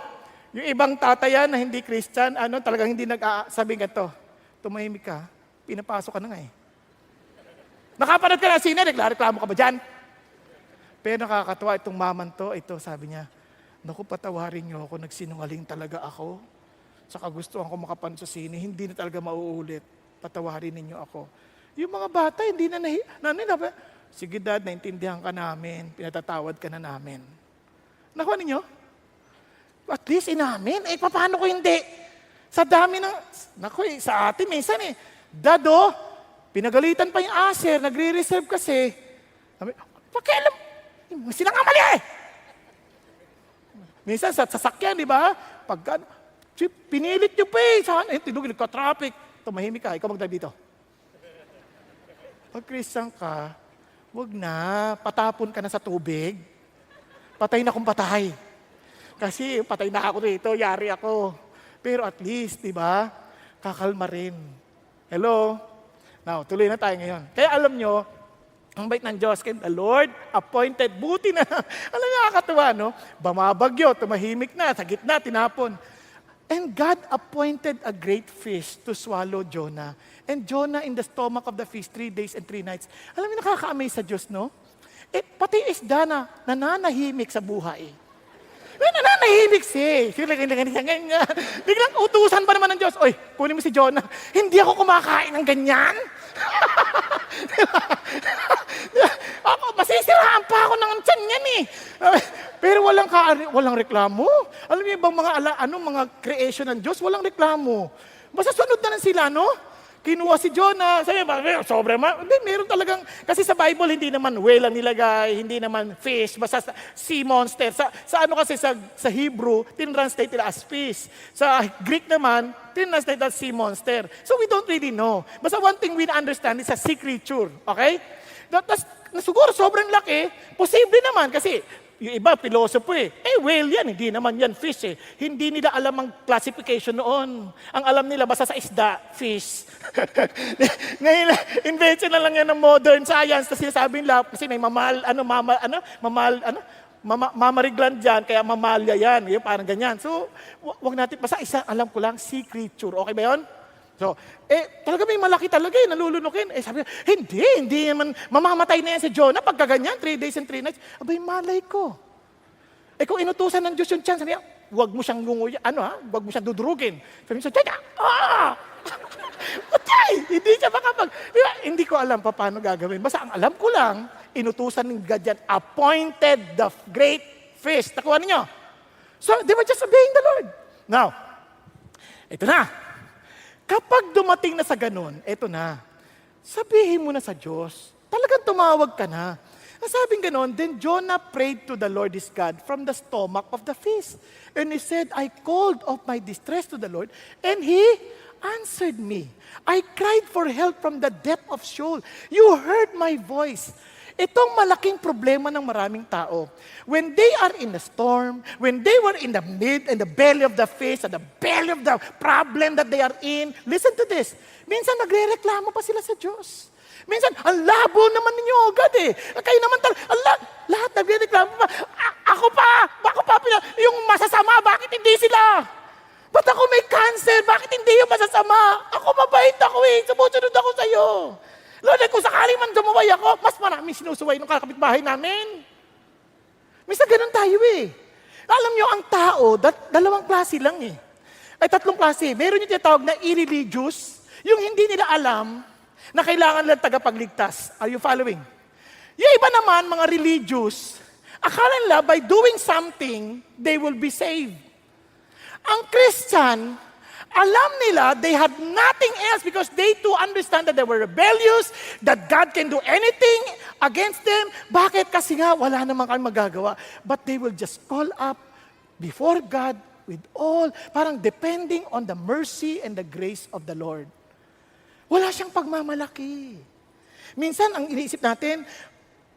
Yung ibang tatayan na hindi Christian, talagang hindi nag-sabi ganito, tumahimik ka, pinapasok ka na nga eh. Nakapanood ka na sine, reklamo ka ba dyan? Pero nakakatawa itong maman to, ito sabi niya, naku, patawarin niyo ako, nagsinungaling talaga ako. Sa kagustuhan ko makapanood sa sine, hindi na talaga mauulit. Patawarin ninyo ako. Yung mga bata, hindi na sige dad, naintindihan ka namin, pinatatawad ka na namin. Nakuha ninyo? At least inamin. Paano ko hindi? Sa dami ng, sa atin minsan eh, Dado, pinagalitan pa yung aser, nagre-reserve kasi. Pakialam, silang mali eh. Minsan sa sasakyan, di ba? Pagka, pinilit nyo pa eh. Tinugin ka, traffic. Tumahimik ka, ikaw magdrive dito. Pag Christian ka, wag na, patapon ka na sa tubig. Patay na kung patay. Kasi patay na ako dito, yari ako. Pero at least, di ba, kakalma rin. Hello? Now, tuloy na tayo ngayon. Kaya alam nyo, ang bait ng Diyos, the Lord appointed, buti na. Alam niyo, nakakatuwa, no? Bumabagyo, tumahimik na, sa gitna, tinapon. And God appointed a great fish to swallow Jonah. And Jonah in the stomach of the fish 3 days and 3 nights. Alam niyo, nakaka-amaze sa Diyos, no? Pati isda na nananahimik sa buhay. Nananahimik siya. Biglang utusan pa naman ng Diyos. Oy, kunin mo si Jonah. Hindi ako kumakain ng ganyan. Masisiraan pa ako ng tiyan yan eh. Pero walang reklamo. Alam niyo ibang mga creation ng Diyos, walang reklamo. Basta sunod na lang sila, no? Kinuha si Jonah, sabi ba, sobra man. Hindi, meron talagang, kasi sa Bible, hindi naman whale ang nilagay, hindi naman fish, basta sea monster. Sa sa Hebrew, tinranslate nila as fish. Sa Greek naman, tinranslate as sea monster. So we don't really know. Basta one thing we understand is a sea creature, okay? Siguro sobrang laki, posible naman kasi yung iba, pilosopo eh. Whale yan, hindi naman yan fish eh. Hindi nila alam ang classification noon. Ang alam nila, basta sa isda, fish. Ngayon, invention na lang yan ng modern science. Tapos sinasabi nila, kasi may mammary gland dyan, kaya mamalya yan. Yung parang ganyan. So, wag natin, basta isa, alam ko lang, sea creature. Okay ba yun? So, talaga may malaki talaga nalulunukin. Sabi niya, hindi naman, mamamatay na yan si Jonah pagka ganyan, 3 days and 3 nights. Abay, malay ko. Kung inutusan ng Diyos yung chance, sabi niya, huwag mo siyang huwag mo siyang dudurugin. Sabi niya, Patay! Hindi siya makapag, hindi ko alam paano gagawin. Basta ang alam ko lang, inutusan ng God yan, appointed the great fish. Nakuha niyo? So, they were just obeying the Lord. Now, ito na. Kapag dumating na sa ganun, eto na, sabihin mo na sa Diyos, talagang tumawag ka na. Ang sabing ganun, then Jonah prayed to the Lord his God from the stomach of the fish. And he said, I called of my distress to the Lord, and He answered me. I cried for help from the depth of Sheol. You heard my voice. Itong malaking problema ng maraming tao. When they are in the storm, when they were in the belly of the fish, at the belly of the problem that they are in, listen to this. Minsan nagre-reklamo pa sila sa Diyos. Minsan, ang labo naman ninyo, God eh. Kayo naman lahat nagre-reklamo pa. Ako pa, yung masasama, bakit hindi sila? Ba't ako may cancer? Bakit hindi yung masasama? Ako mabait ako eh. Sumusunod ako sa'yo. Lord, kung sakaling man sumuway ako, mas maraming sinusuway ng kakapitbahay namin. Minsan ganun tayo eh. Alam nyo, ang tao, dalawang klase lang eh. Ay, tatlong klase. Meron yung tinatawag na irreligious, yung hindi nila alam na kailangan lang tagapagligtas. Are you following? Yung iba naman, mga religious, akala nila by doing something, they will be saved. Ang Christian, alam nila they had nothing else because they too understand that they were rebellious, that God can do anything against them. Bakit? Kasi nga, wala naman kami magagawa. But they will just call up before God with all, parang depending on the mercy and the grace of the Lord. Wala siyang pagmamalaki. Minsan, ang iniisip natin,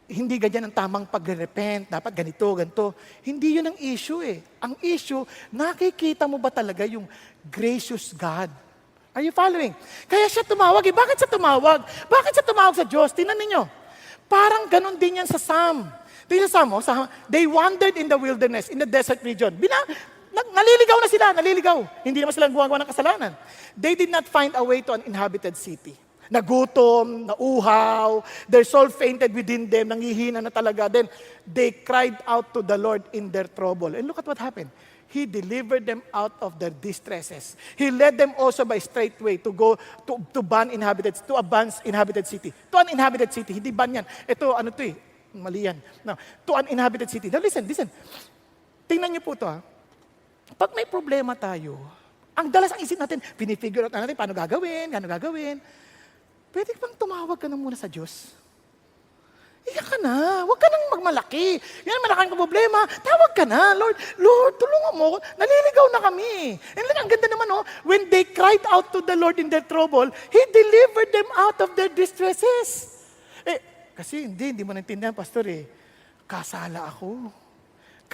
hindi ganyan ang tamang pag-repent, dapat ganito, ganito. Hindi yun ang issue eh. Ang issue, nakikita mo ba talaga yung gracious God? Are you following? Kaya siya tumawag eh. Bakit siya tumawag? Bakit siya tumawag sa Diyos? Tingnan ninyo. Parang ganun din yan sa Psalm. Tingnan sa Psalm, they wandered in the wilderness, in the desert region. Naliligaw na sila, naliligaw. Hindi naman sila gumagawa ng kasalanan. They did not find a way to an inhabited city. Nagutom, nauhaw, their soul fainted within them, nangihina na talaga. Then, they cried out to the Lord in their trouble. And look at what happened. He delivered them out of their distresses. He led them also by straight way to go to a Ban's inhabited city. To an inhabited city. Hindi ban yan. Ito, ano to eh? Mali yan. No. To an inhabited city. Now listen. Tingnan niyo po to ha. Pag may problema tayo, ang dalas ang isip natin, pinifigure out natin paano gagawin. Pwede bang tumawag ka na muna sa Diyos? Iyak ka na. Huwag ka nang magmalaki. Yan ang malaking problema. Tawag ka na. Lord, tulungan mo. Naliligaw na kami. And ang ganda naman, when they cried out to the Lord in their trouble, He delivered them out of their distresses. Kasi hindi mo naintindihan, Pastor eh. Kasala ako.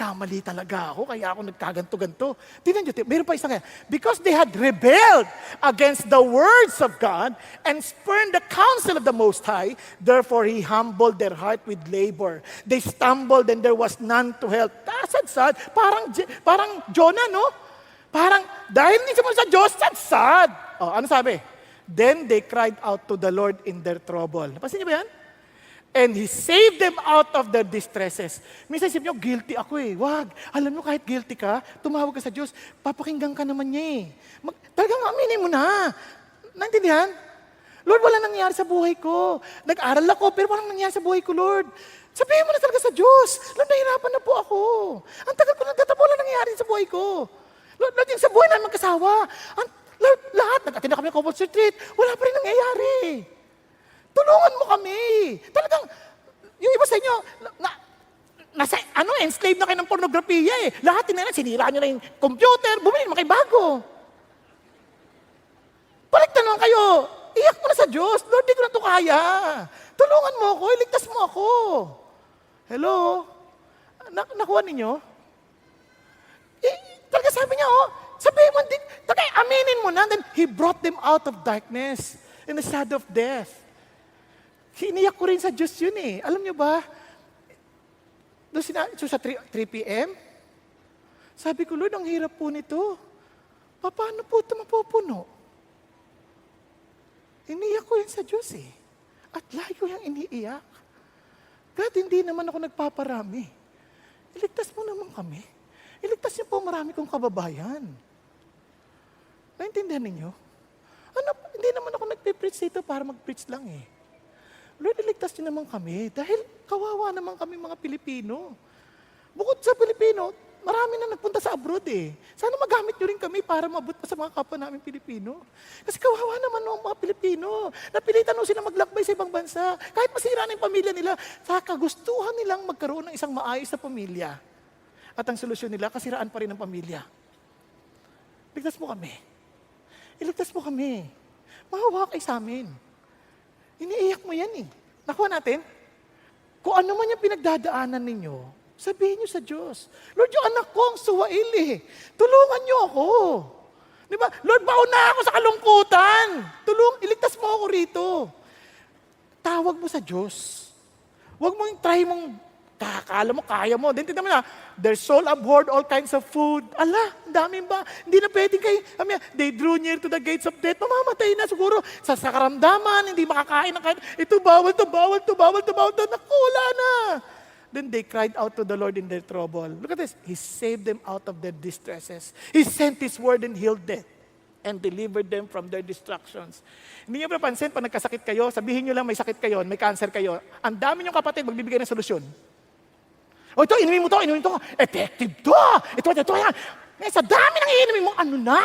Kamali talaga ako, kaya ako nagkaganto-ganto. Tingnan nyo, mayroon pa isang kaya. Because they had rebelled against the words of God and spurned the counsel of the Most High, therefore He humbled their heart with labor. They stumbled and there was none to help. Sad. Parang Jonah, no? Parang, dahil hindi sumunod sa Diyos, sad. Ano sabi? Then they cried out to the Lord in their trouble. Napansin niyo ba yan? And He saved them out of their distresses. Minsan isip nyo, guilty ako eh. Wag. Alam mo, kahit guilty ka, tumawag ka sa Diyos, papakinggan ka naman niya eh. Talagang aminin mo na. Naintindihan? Lord, wala nangyari sa buhay ko. Nag-aral ako, pero walang nangyari sa buhay ko, Lord. Sabihin mo na talaga sa Diyos. Lord, nahirapan na po ako. Ang tagal ko nagtatapa, wala nangyari sa buhay ko. Lord, yung sa buhay namin magkasawa. Lord, lahat, nag-attend na kami ng couples retreat. Wala pa rin nangyayari. Tulungan mo kami. Talagang, yung iba sa inyo, enslaved na kayo ng pornografiya eh. Lahat sinira nyo na yung computer, bumili naman kayo bago. Paliktan naman kayo. Iyak mo na sa Diyos. Lord, di ko na ito kaya. Tulungan mo ako, iligtas mo ako. Hello? Nakuha ninyo? Talaga sabi niya, sabihin mo, aminin mo na. Then, He brought them out of darkness in the shadow of death. Iniyak ko rin sa Diyos yun eh. Alam niyo ba, doon sa 3 p.m., sabi ko, Lord, ang hirap po nito. Paano po ito mapupuno? Iniyak ko yun sa Diyos eh. At lagi ko yung iniiyak. God, hindi naman ako nagpaparami. Iligtas mo naman kami. Iligtas niyo po marami kong kababayan. Naintindihan ninyo? Hindi naman ako nagpe-preach dito para mag-preach lang eh. Lord, iligtas niyo naman kami dahil kawawa naman kami mga Pilipino. Bukod sa Pilipino, marami na nagpunta sa abroad eh. Sana magamit niyo rin kami para mabot pa sa mga kapwa namin Pilipino. Kasi kawawa naman ang mga Pilipino. Napilitan nung sila maglakbay sa ibang bansa. Kahit masira na yung pamilya nila, sa kagustuhan nilang magkaroon ng isang maayos na pamilya. At ang solusyon nila, kasiraan pa rin ang pamilya. Iligtas mo kami. Iligtas mo kami. Mahawa kayo sa amin. Iniiyak mo yan eh. Nakuha natin? Kung ano man yung pinagdadaanan ninyo, sabihin nyo sa Diyos, Lord, yung anak ko ang suwail eh. Tulungan nyo ako. Di ba? Lord, baon na ako sa kalungkutan. Iligtas mo ako rito. Tawag mo sa Diyos. Huwag mo yung try mong kakala mo, kaya mo. Then tignan mo na, their soul abhorred all kinds of food. Ala, ang dami ba? Hindi na pwedeng kayo. They drew near to the gates of death. Mamamatay na siguro sa karamdaman, hindi makakain ng kain. Ito, bawal to. Naku, wala na. Then they cried out to the Lord in their trouble. Look at this. He saved them out of their distresses. He sent His word and healed them and delivered them from their destructions. Hindi niyo napansin, pag nagkasakit kayo, sabihin niyo lang may sakit kayo, may cancer kayo, ang dami niyong kapatid magbibigay ng solusyon. O ito, inumin mo to. Effective to. Ito yan. Ngayon, sa dami nang iinumin mo, ano na?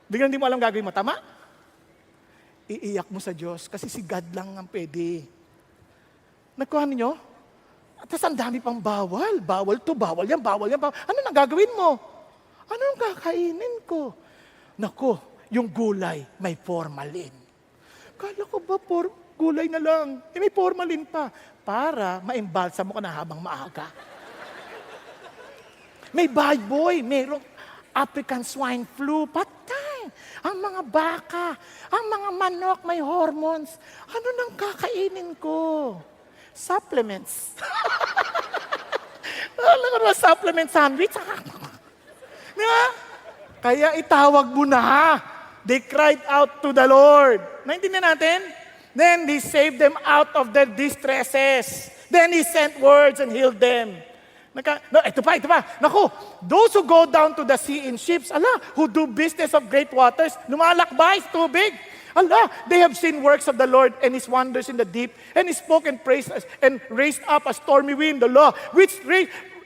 Biglang hindi mo alam gagawin mo, tama? Iiyak mo sa Diyos kasi si God lang ang pwede. Nagkuhan ninyo? At ang dami pang bawal. Bawal to, bawal yan. Ano nang gagawin mo? Ano ang kakainin ko? Naku, yung gulay, may formalin. Kala ko ba gulay na lang? May formalin pa. Para maimbalsa mo ka na habang maaga. May baboy, mayroong African swine flu, patay. Ang mga baka, ang mga manok, may hormones. Ano nang kakainin ko? Supplements. Alam ko na supplement sandwich. Diba? Kaya itawag mo na. They cried out to the Lord. Naintindihan natin? Then He saved them out of their distresses. Then He sent words and healed them. Ito pa. Naku, those who go down to the sea in ships, who do business of great waters, lumalakbay, it's too big. They have seen works of the Lord and His wonders in the deep, and He spoke and praised us, and raised up a stormy wind, which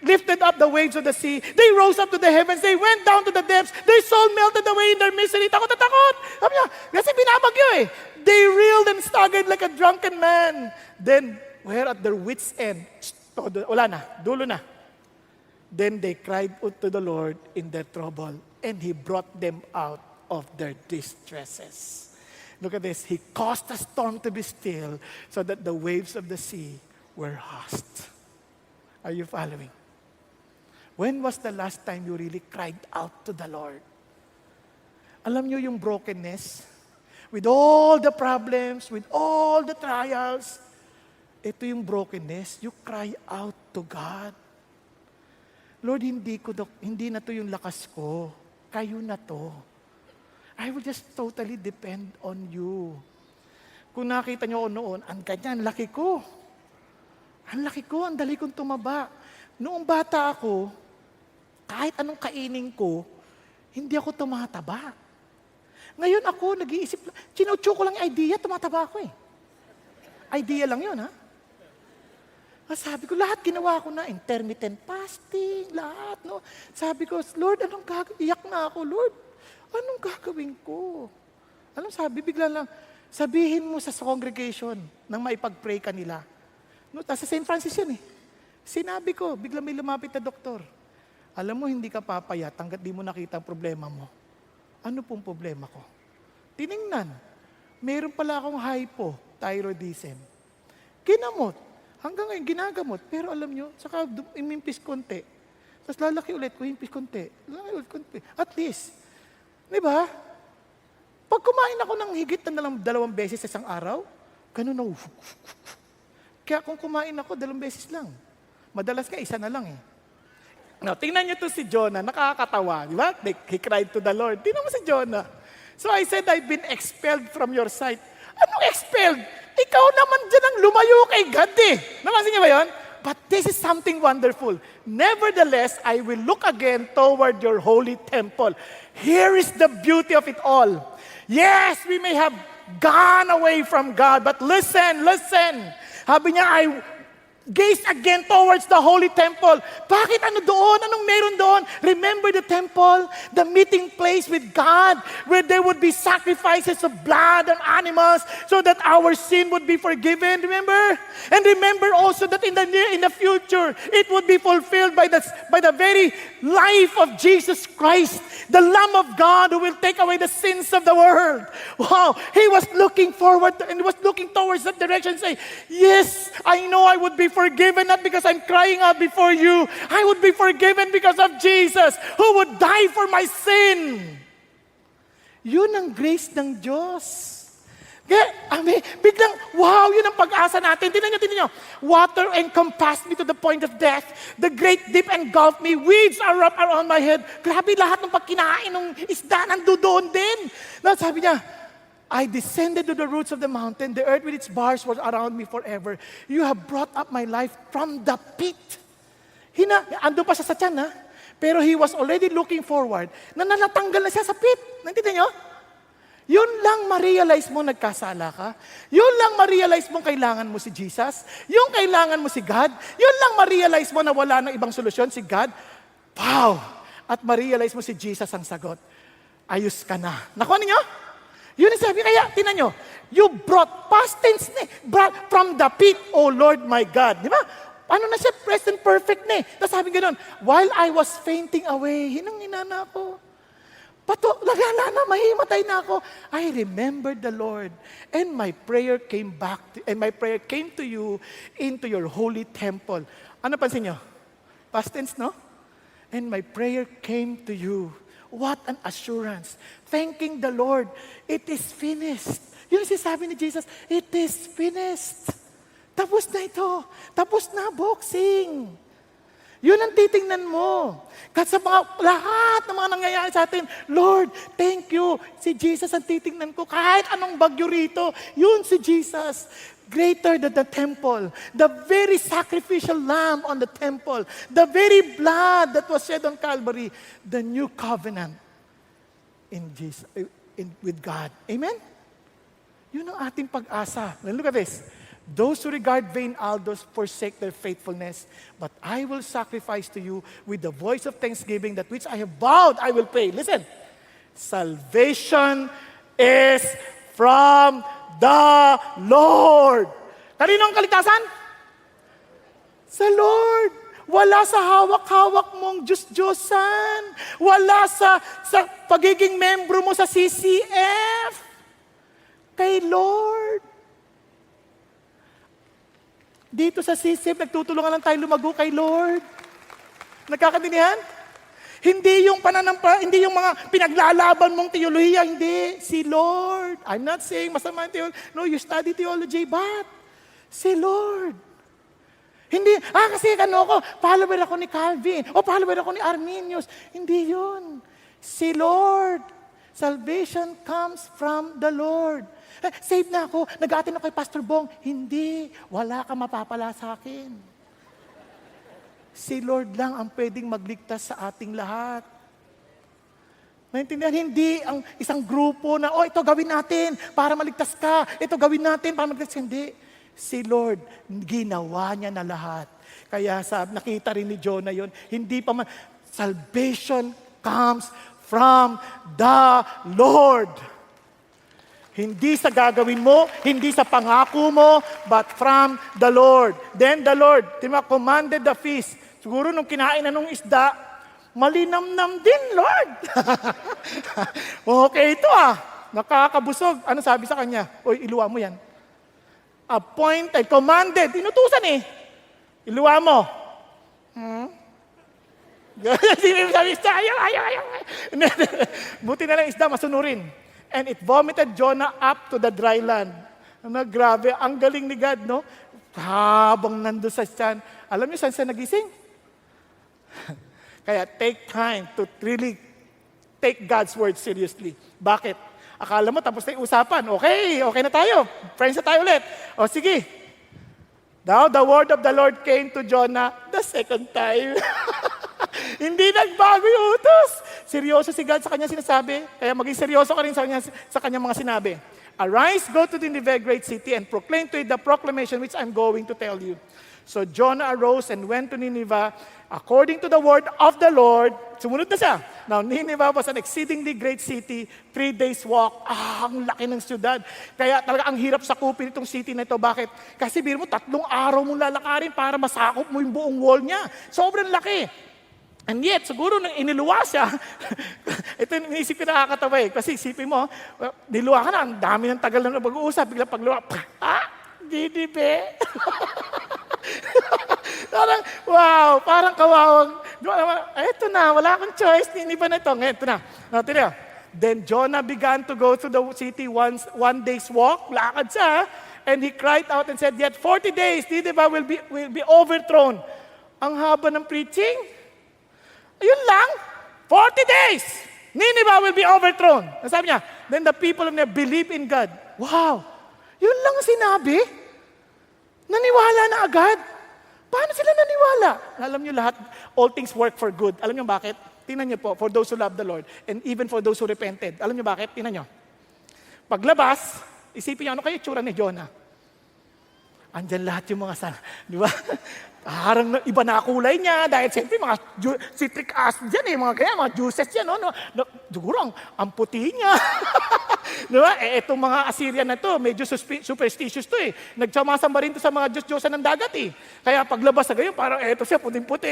lifted up the waves of the sea. They rose up to the heavens. They went down to the depths. Their soul melted away in their misery. Takot. Sabi niya, kasi binabagyo eh. They reeled and staggered like a drunken man. Then, were at their wits' end. Wala na, dulo na. Then they cried out to the Lord in their trouble, and He brought them out of their distresses. Look at this. He caused a storm to be still so that the waves of the sea were hushed. Are you following? When was the last time you really cried out to the Lord? Alam niyo yung brokenness? With all the problems, with all the trials, ito yung brokenness, you cry out to God. Lord, hindi na to yung lakas ko. Kayo na to. I will just totally depend on you. Kung nakita niyo ako noon, ang ganyan, laki ko. Ang dali kong tumaba. Noong bata ako, kahit anong kainin ko, hindi ako tumataba. Ngayon ako, nag-iisip, chinuchu ko lang yung idea, tumataba ako eh. Idea lang yun, ha? Sabi ko, lahat ginawa ko na, intermittent fasting, lahat, no? Sabi ko, Lord, anong gagawin? Iyak na ako, Lord, anong gagawin ko? Anong sabi? Bigla lang, sabihin mo sa congregation nang maipag-pray ka nila. No, sa St. Francis yun eh. Sinabi ko, bigla may lumapit na doktor. Alam mo, hindi ka papayat hanggat di mo nakita ang problema mo. Ano pong problema ko? Tiningnan. Meron pala akong hypothyroidism. Ginamot. Hanggang ngayon, ginagamot. Pero alam nyo, saka imimpis konti. Tapos lalaki ulit ko, imimpis konti. Lalaki ulit konti. At least, di ba? Pag kumain ako ng higit na 2 beses sa isang araw, ganun na. Kaya kung kumain ako 2 beses lang. Madalas nga, 1 na lang eh. Now, tingnan niyo to si Jonah, nakakatawa, di ba? He cried to the Lord. Tingnan mo si Jonah. So I said, I've been expelled from your sight. Anong expelled? Ikaw naman dyan ang lumayo kay God eh. Napansin niyo ba yun? But this is something wonderful. Nevertheless, I will look again toward your holy temple. Here is the beauty of it all. Yes, we may have gone away from God, but listen. Sabi niya, Gaze again towards the holy temple. Bakit ano doon? Anong meron doon? Remember the temple? The meeting place with God where there would be sacrifices of blood and animals so that our sin would be forgiven. Remember? And remember also that in the future, it would be fulfilled by the very life of Jesus Christ, the Lamb of God who will take away the sins of the world. Wow! He was looking forward and was looking towards that direction saying, yes, I know I would be forgiven not because I'm crying out before you. I would be forgiven because of Jesus who would die for my sin. Yun ang grace ng Diyos. Kaya, biglang, wow, yun ang pag-asa natin. Tingnan nyo. Water encompassed me to the point of death. The great deep engulfed me. Weeds are wrapped around my head. Grabe, lahat ng pagkinain ng isda nandoon din. Now, sabi niya, I descended to the roots of the mountain. The earth with its bars was around me forever. You have brought up my life from the pit. Ando pa siya sa tiyan, ha? Pero he was already looking forward na nalatanggal na siya sa pit. Nandiyan nyo? Yun lang ma-realize mo nagkasala ka. Yun lang ma-realize mo kailangan mo si Jesus. Yung kailangan mo si God. Yun lang ma-realize mo na wala na ibang solusyon si God. Wow! At ma-realize mo si Jesus ang sagot. Ayos ka na. Nakuha ninyo? Yun ang sabi, kaya, tinan nyo, you brought past tense brought from the pit, O Lord my God. Di ba? Ano na siya? Present perfect na eh. Tapos sabi gano'n, while I was fainting away, hinang-hina na ako. Lagala na, mahimatay na ako. I remembered the Lord. And my prayer came to you into your holy temple. Ano pansin nyo? Past tense, no? And my prayer came to you. What an assurance. Thanking the Lord. It is finished. Yun sinasabi ni Jesus, it is finished. Tapos na ito. Tapos na boxing. Yun ang titingnan mo. Kasi sa lahat ng mga nangyayari sa atin, Lord, thank you. Si Jesus ang titingnan ko. Kahit anong bagyo rito, yun si Jesus. Greater than the temple, the very sacrificial lamb on the temple, the very blood that was shed on Calvary, the new covenant in Jesus, with God. Amen? Yun ang ating pag-asa. Look at this. Those who regard vain idols forsake their faithfulness, but I will sacrifice to you with the voice of thanksgiving, that which I have vowed I will pay. Listen. Salvation is from the Lord. Kanino ang kaligtasan? Sa Lord. Wala sa hawak-hawak mong Diyos-Diyosan. Wala sa pagiging membro mo sa CCF. Kay Lord. Dito sa CCF, nagtutulungan lang tayo lumago kay Lord. Nagkakatinihan? Hindi yung hindi yung mga pinaglalaban mong teolohiya, hindi. Si Lord. I'm not saying masama ang theology. No, you study theology, but si Lord. Hindi, kasi follower ako ni Calvin, o follower ako ni Arminius. Hindi yun. Si Lord. Salvation comes from the Lord. Save na ako, nag-aatin ako kay Pastor Bong. Hindi, wala ka mapapala sa akin. Si Lord lang ang pwedeng magligtas sa ating lahat. Naintindihan? Hindi ang isang grupo na, ito gawin natin para maligtas ka. Ito gawin natin para maligtas ka. Hindi. Si Lord, ginawa niya na lahat. Kaya nakita rin ni Jonah yun, hindi pa man, salvation comes from the Lord. Hindi sa gagawin mo, hindi sa pangako mo, but from the Lord. Then the Lord, commanded the feast. Siguro nung kinain na nung isda, malinamnam din, Lord. Okay ito nakakabusog. Ano sabi sa kanya? Iluwa mo yan. Appointed, commanded, inutusan Iluwa mo. Sabi, ayaw. Buti na lang isda, masunurin. And it vomited Jonah up to the dry land. Grabe, ang galing ni God, no? Habang nandun sa tiyan. Alam niyo saan siya nagising? Kaya take time to really take God's word seriously. Bakit? Akala mo tapos na yung usapan. Okay na tayo. Friends na tayo ulit. Sige. Now the word of the Lord came to Jonah the second time. Hindi nagbago yung utos. Seryoso si God sa kanya sinasabi. Kaya maging seryoso ka rin sa kanya mga sinabi. Arise, go to the Nineveh great city, and proclaim to it the proclamation which I'm going to tell you. So Jonah arose and went to Nineveh according to the word of the Lord. Sumunod na siya. Now, Nineveh was an exceedingly great city, 3 days walk. Ang laki ng syudad. Kaya talaga ang hirap sakupin itong city na ito. Bakit? Kasi biro mo, 3 araw mong lalakarin para masakop mo yung buong wall niya. Sobrang laki. And yet, siguro nang iniluwa siya, ito yung inisip ko nakakatawa eh. Kasi isipin mo, niluwa ka na, ang dami ng tagal na pag-uusap, bigla pagluwa, Ninive. Parang, wow, parang kawawang. Eto na, wala akong choice, Ninive na ito. Eto na. No, tira. Then Jonah began to go through the city one day's walk, lakad siya, and he cried out and said, yet 40 days, Nineveh will be overthrown. Ang haba ng preaching. Ayun lang, 40 days, Nineveh will be overthrown. Sabi niya, then the people of Nineveh believe in God. Wow, yun lang ang sinabi. Naniwala na agad. Paano sila naniwala? Alam niyo lahat, all things work for good. Alam niyo bakit? Tingnan niyo po, for those who love the Lord, and even for those who repented. Alam niyo bakit? Tingnan niyo. Paglabas, isipin niyo, ano kayo itsura ni Jonah? Andyan lahat yung mga di ba? Harang iba na kulay niya dahil siyempre mga citric acid dyan mga juices dyan, no? Siguro ang puti niya. Di ba? Itong mga Assyrian na to, medyo superstitious to eh. Nagsamasamba rin to sa mga Diyos-Diyosan ng dagat eh. Kaya paglabas sa gayon, parang eto siya, puting-puti.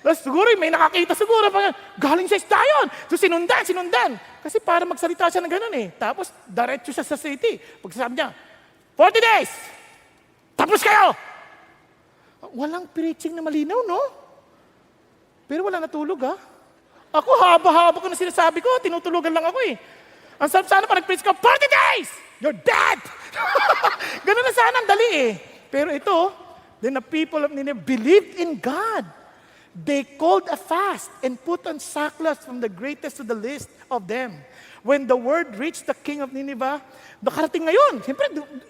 Tapos siguro may nakakita siguro, galing sa isda yun. So sinundan. Kasi para magsalita siya ng ganun eh. Tapos diretso siya sa city. Pagsasabi niya, 40 days! Tapos kayo! Walang preaching na malinaw, no? Pero wala natulog, ha? Ako, haba-haba ko na sinasabi ko, tinutulugan lang ako eh. Ang sarap sana pa nag-preach ko, 40 days! You're dead! Ganun na sana, ang dali eh. Pero ito, then the people of Nineveh believed in God. They called a fast and put on sackcloth from the greatest to the least of them. When the word reached the king of Nineveh, nakarating ngayon. Siyempre,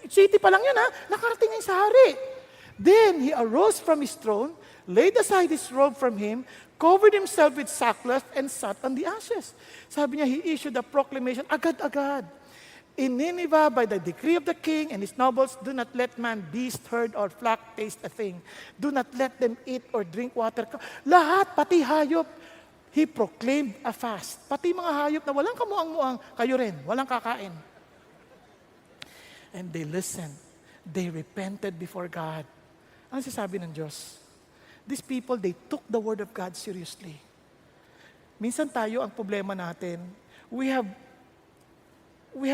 city pa lang yun ha. Nakarating ngayon sa hari. Then he arose from his throne, laid aside his robe from him, covered himself with sackcloth, and sat on the ashes. Sabi niya, he issued a proclamation, agad-agad. In Nineveh, by the decree of the king and his nobles, do not let man, beast, herd, or flock taste a thing. Do not let them eat or drink water. Lahat, pati hayop. He proclaimed a fast. Pati mga hayop na walang kamuang-muang, kayo rin, walang kakain. And they listened. They repented before God. Ano sasabi ng Diyos? These people, they took the word of God seriously. Minsan tayo, ang problema natin, we have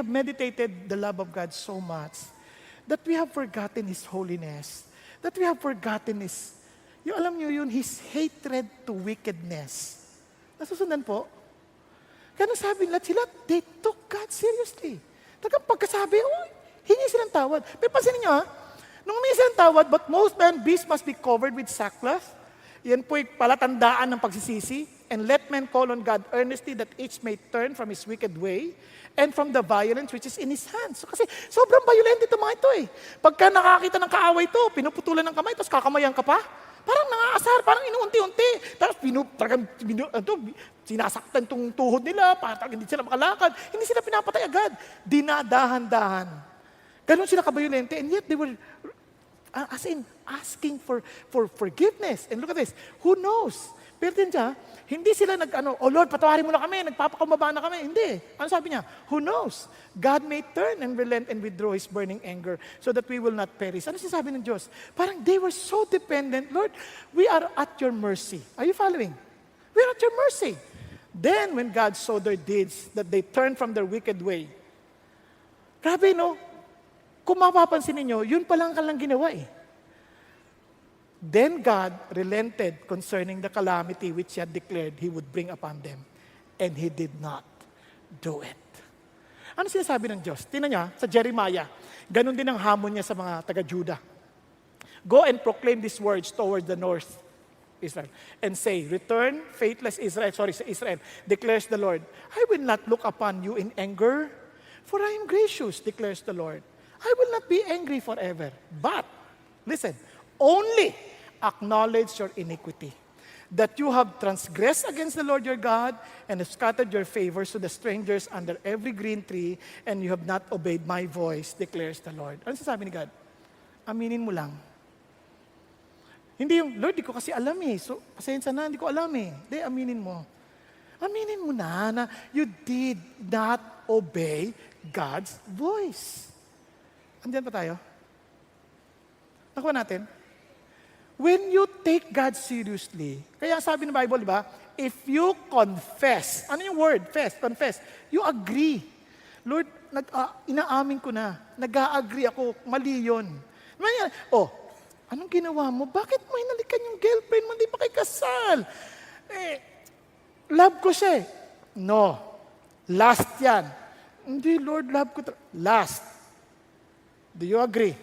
meditated the love of God so much that we have forgotten His holiness, that we have forgotten alam niyo yun, His hatred to wickedness. Nasusundan po? Kaya nang sabi nila, they took God seriously. Tagang pagkasabi, hingi silang tawad. Pero pansinin niyo nung humingi silang tawad, but most men, beasts must be covered with sackcloth. Yan po'y palatandaan ng pagsisisi. And let men call on God earnestly that each may turn from his wicked way and from the violence which is in his hands. So, kasi sobrang violent ito mga ito eh. Pagka nakakita ng kaaway ito, pinuputulan ng kamay, tapos kakamayan ka pa. Parang nangaasar, parang inuunti-unti. Tapos sinasaktan itong tuhod nila, parang hindi sila makalakad. Hindi sila pinapatay agad. Dinadahan-dahan. Ganon sila kabayolente. And yet they were, asking for forgiveness. And look at this. Who knows? Pero din siya, hindi sila oh Lord, patawarin mo na kami, nagpapakumbaba na kami. Hindi. Ano sabi niya? Who knows? God may turn and relent and withdraw His burning anger so that we will not perish. Ano sinasabi ng Diyos? Parang they were so dependent. Lord, we are at your mercy. Are you following? We are at your mercy. Then, when God saw their deeds, that they turned from their wicked way. Grabe, no? Kung mapapansin ninyo, yun palang kalang ginawa eh. Then God relented concerning the calamity which He had declared He would bring upon them. And He did not do it. Ano sinasabi ng Diyos? Tingnan niya, sa Jeremiah, ganun din ang hamon niya sa mga taga-Judah. Go and proclaim these words towards the north, Israel, and say, return, faithless Israel, declares the Lord. I will not look upon you in anger, for I am gracious, declares the Lord. I will not be angry forever. But, listen, only acknowledge your iniquity, that you have transgressed against the Lord your God and have scattered your favors to the strangers under every green tree, and you have not obeyed my voice, declares the Lord. Ano sasabi ni God? Aminin mo lang. Hindi yung, Lord, di ko kasi alam eh. So, pasensya na, hindi ko alam eh. Hindi, aminin mo. Aminin mo na you did not obey God's voice. Andiyan pa tayo? Nakuha natin? When you take God seriously, kaya sabi ng Bible, di ba? If you confess, ano yung word? Confess. You agree. Lord, inaamin ko na. Nag-a-agree ako. Mali yun. Anong ginawa mo? Bakit mo hinalikan yung girlfriend mo? Hindi pa kayo kasal. Love ko siya eh. No. Last yan. Hindi, Lord, love ko. Last. Do you agree?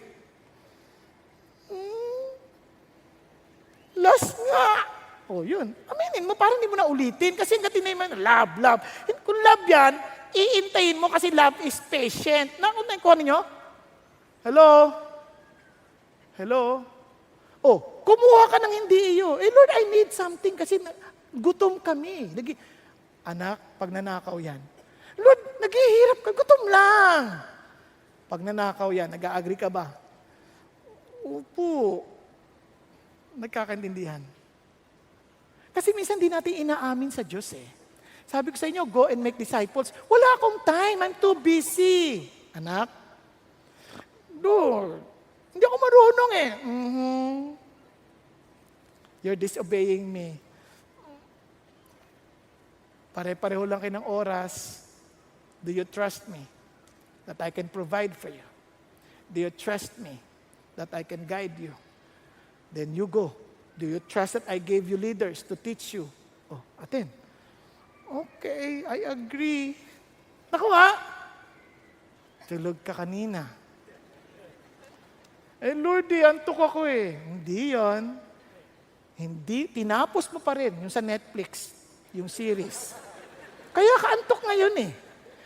Last nga. Yun. Aminin mo, parang hindi mo na ulitin. Kasi hanggang tinay mo, love. Kung love yan, iintayin mo kasi love is patient. Nakuha ninyo? Hello? Kumuha ka ng hindi iyo. Lord, I need something kasi gutom kami. Anak, pag nanakaw yan. Lord, naghihirap ka, gutom lang. Pag nanakaw yan, nag-a-agree ka ba? Opo. Nagkakaintindihan. Kasi minsan di natin inaamin sa Diyos eh. Sabi ko sa inyo, go and make disciples. Wala akong time, I'm too busy. Anak, Lord, hindi ako marunong eh. You're disobeying me. Pare-pareho lang kayo ng oras. Do you trust me that I can provide for you? Do you trust me that I can guide you? Then you go. Do you trust that I gave you leaders to teach you? Atin. Okay, I agree. Nakuha. Tulog ka kanina. Lord, antok ako eh. Hindi yon. Hindi. Tinapos mo pa rin yung sa Netflix, yung series. Kaya ka antok ngayon eh.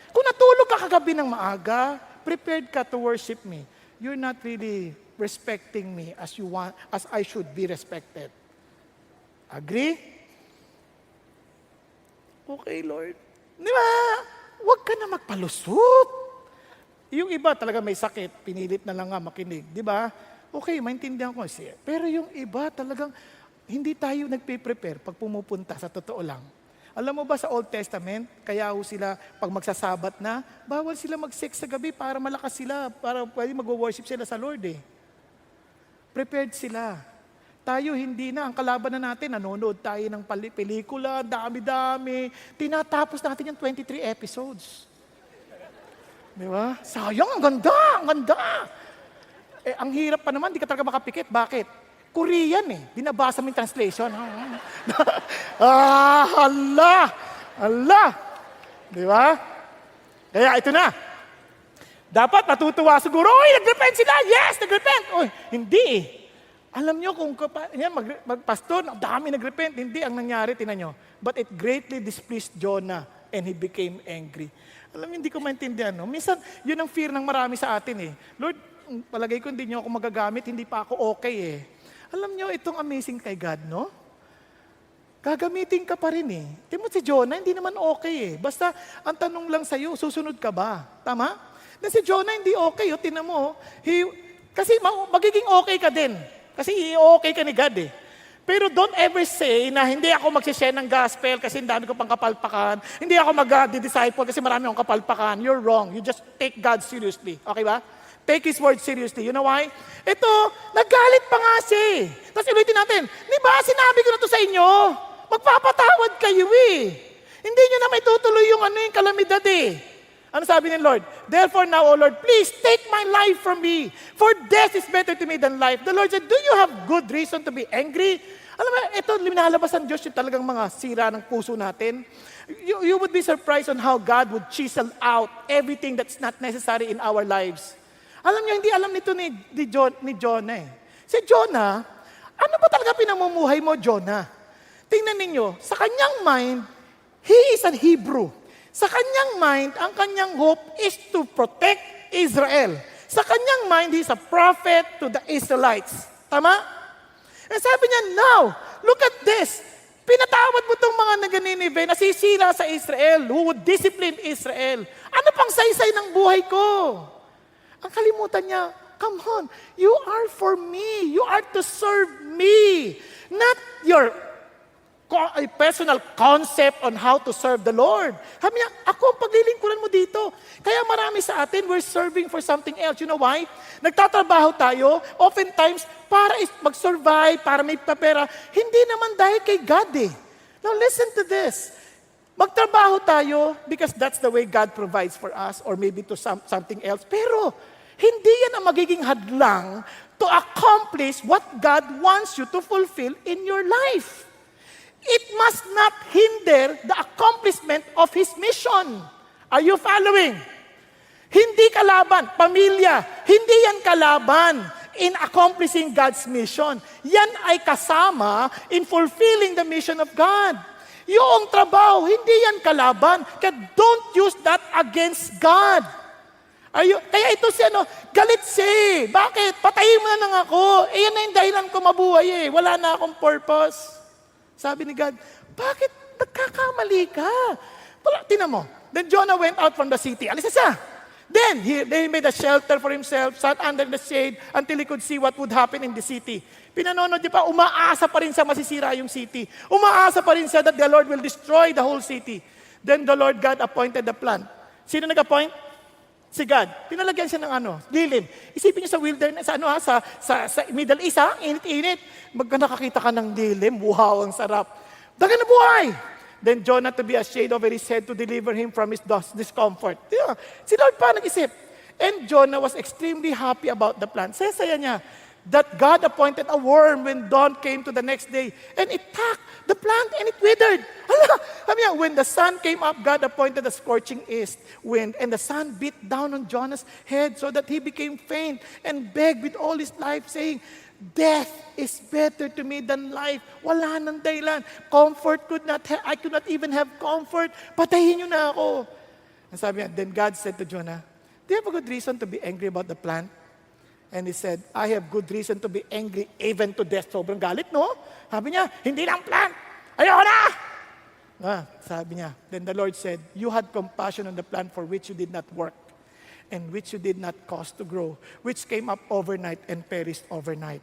Kung natulog ka kagabi ng maaga, prepared ka to worship me, you're not really respecting me as you want, as I should be respected. Agree? Okay, Lord. Di ba? Huwag ka na magpalusot. Yung iba talaga may sakit, pinilit na lang nga makinig. Di ba? Okay, maintindihan ko siya. Pero yung iba talagang hindi tayo nagpe-prepare pag pumupunta sa totoo lang. Alam mo ba sa Old Testament, kaya sila pag magsasabat na, bawal sila mag-sex sa gabi para malakas sila, para pwede mag-worship sila sa Lord eh. Prepared sila. Tayo hindi na. Ang kalaban na natin, nanonood tayo ng pelikula, dami-dami. Tinatapos natin yung 23 episodes. Di ba? Sayang, ang ganda. Ang hirap pa naman, di ka talaga makapikit. Bakit? Korean eh. Binabasa mo yung translation. Hala. Di ba? Kaya ito na. Dapat natutuwa siguro, nag-repent sila. Yes, nag-repent. Hindi eh. Alam nyo kung magpastor, dami nag-repent. Hindi ang nangyari, tinan nyo. But it greatly displeased Jonah and he became angry. Alam nyo, hindi ko maintindihan. No? Minsan, yun ang fear ng marami sa atin eh. Lord, palagay ko hindi nyo ako magagamit, hindi pa ako okay eh. Alam nyo, itong amazing kay God, no? Gagamitin ka pa rin eh. Tingnan mo si Jonah, hindi naman okay eh. Basta, ang tanong lang sa'yo, susunod ka ba? Tama? Na si Jonah hindi okay, tingnan mo. Kasi magiging okay ka din. Kasi okay ka ni God eh. Pero don't ever say na hindi ako magsishare ng gospel kasi ang dami ko pang kapalpakan. Hindi ako mag-disciple kasi marami akong kapalpakan. You're wrong. You just take God seriously. Okay ba? Take His word seriously. You know why? Ito, naggalit pa nga siya eh. Tapos ulitin natin, di ba sinabi ko na to sa inyo? Magpapatawad kayo eh. Hindi nyo na may tutuloy yung kalamidad eh. Ano sabi ng Lord? Therefore now, O Lord, please take my life from me. For death is better to me than life. The Lord said, do you have good reason to be angry? Alam mo, ito, linalabas ng Diyos yung talagang mga sira ng puso natin. You would be surprised on how God would chisel out everything that's not necessary in our lives. Alam niyo, hindi alam nito ni Jonah eh. Si Jonah, ano ba talaga pinamumuhay mo, Jonah? Tingnan ninyo, sa kanyang mind, he is a Hebrew. Sa kanyang mind, ang kanyang hope is to protect Israel. Sa kanyang mind, he's a prophet to the Israelites. Tama? And sabi niya, now, look at this. Pinatawad mo itong mga naganinibe, nasisira sa Israel, who would discipline Israel. Ano pang saysay ng buhay ko? Ang kalimutan niya, Come on, you are for me. You are to serve me. Not your a personal concept on how to serve the Lord. Sabi niya, ako ang paglilingkuran mo dito. Kaya marami sa atin, we're serving for something else. You know why? Nagtatrabaho tayo, oftentimes, para mag-survive, para may papera. Hindi naman dahil kay God eh. Now listen to this. Magtrabaho tayo because that's the way God provides for us or maybe to something else. Pero, hindi yan ang magiging hadlang to accomplish what God wants you to fulfill in your life. It must not hinder the accomplishment of His mission. Are you following? Hindi kalaban, pamilya, hindi yan kalaban in accomplishing God's mission. Yan ay kasama in fulfilling the mission of God. Yung trabaho, hindi yan kalaban. Kaya don't use that against God. Kaya ito si galit siya. Bakit? Patayin mo na lang ako. Yan na yung dahilan ko mabuhay eh. Wala na akong purpose. Sabi ni God, bakit nagkakamali ka? Tingnan mo. Then Jonah went out from the city. Alis na siya. Then they made a shelter for himself, sat under the shade until he could see what would happen in the city. Pinanonood niya pa, umaasa pa rin siya masisira yung city. Umaasa pa rin siya that the Lord will destroy the whole city. Then the Lord God appointed the plant. Sino nag-appoint? Si God. Pinalagyan siya ng lilim. Isipin niyo sa wilderness, sa Middle East, init-init. Nakakita ka ng lilim, wow, ang sarap. Dagan na buhay! Then Jonah to be a shade over his head to deliver him from his discomfort. Yeah. Si Lord pa nag-isip. And Jonah was extremely happy about the plant. Saya-saya niya that God appointed a worm when dawn came to the next day. And it attacked the plant and it withered. When the sun came up, God appointed a scorching east wind. And the sun beat down on Jonah's head so that he became faint and begged with all his life, saying, death is better to me than life. Wala nang dahilan. I could not even have comfort. Patayin niyo na ako. And sabi niya, then God said to Jonah, do you have a good reason to be angry about the plant? And he said, I have good reason to be angry even to death. Sobrang galit, no? Sabi niya, hindi lang plant. Ayaw na! Sabi niya, then the Lord said, you had compassion on the plant for which you did not work and which you did not cause to grow, which came up overnight and perished overnight.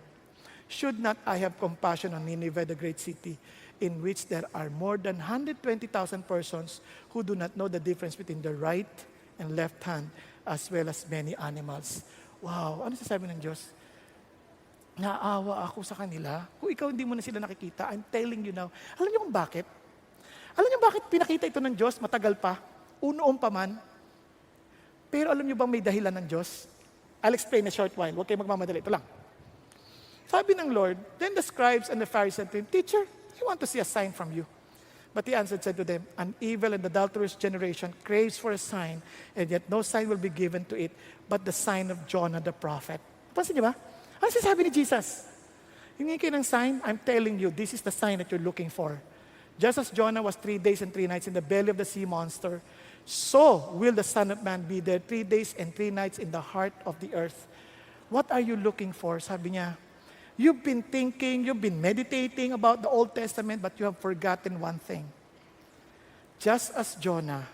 Should not I have compassion on Nineveh, the great city, in which there are more than 120,000 persons who do not know the difference between the right and left hand, as well as many animals. Wow, ano sasabi ng Diyos? Naawa ako sa kanila. Kung ikaw hindi mo na sila nakikita, I'm telling you now. Alam niyo kung bakit? Alam niyo bakit pinakita ito ng Diyos matagal pa? Unoon pa man. Pero alam niyo bang may dahilan ng Diyos? I'll explain in a short while. Huwag kayo magmamadali. Ito lang. Sabi ng Lord, then the scribes and the Pharisees said to him, Teacher, I want to see a sign from you. But he answered, said to them, an evil and adulterous generation craves for a sign, and yet no sign will be given to it, but the sign of Jonah the prophet. Pansin niyo ba? Ano sinasabi ni Jesus? Hingi kayo ng sign, I'm telling you, this is the sign that you're looking for. Just as Jonah was 3 days and 3 nights in the belly of the sea monster, so will the Son of Man be there 3 days and 3 nights in the heart of the earth. What are you looking for? Sabi niya, you've been thinking, you've been meditating about the Old Testament, but you have forgotten one thing. Just as Jonah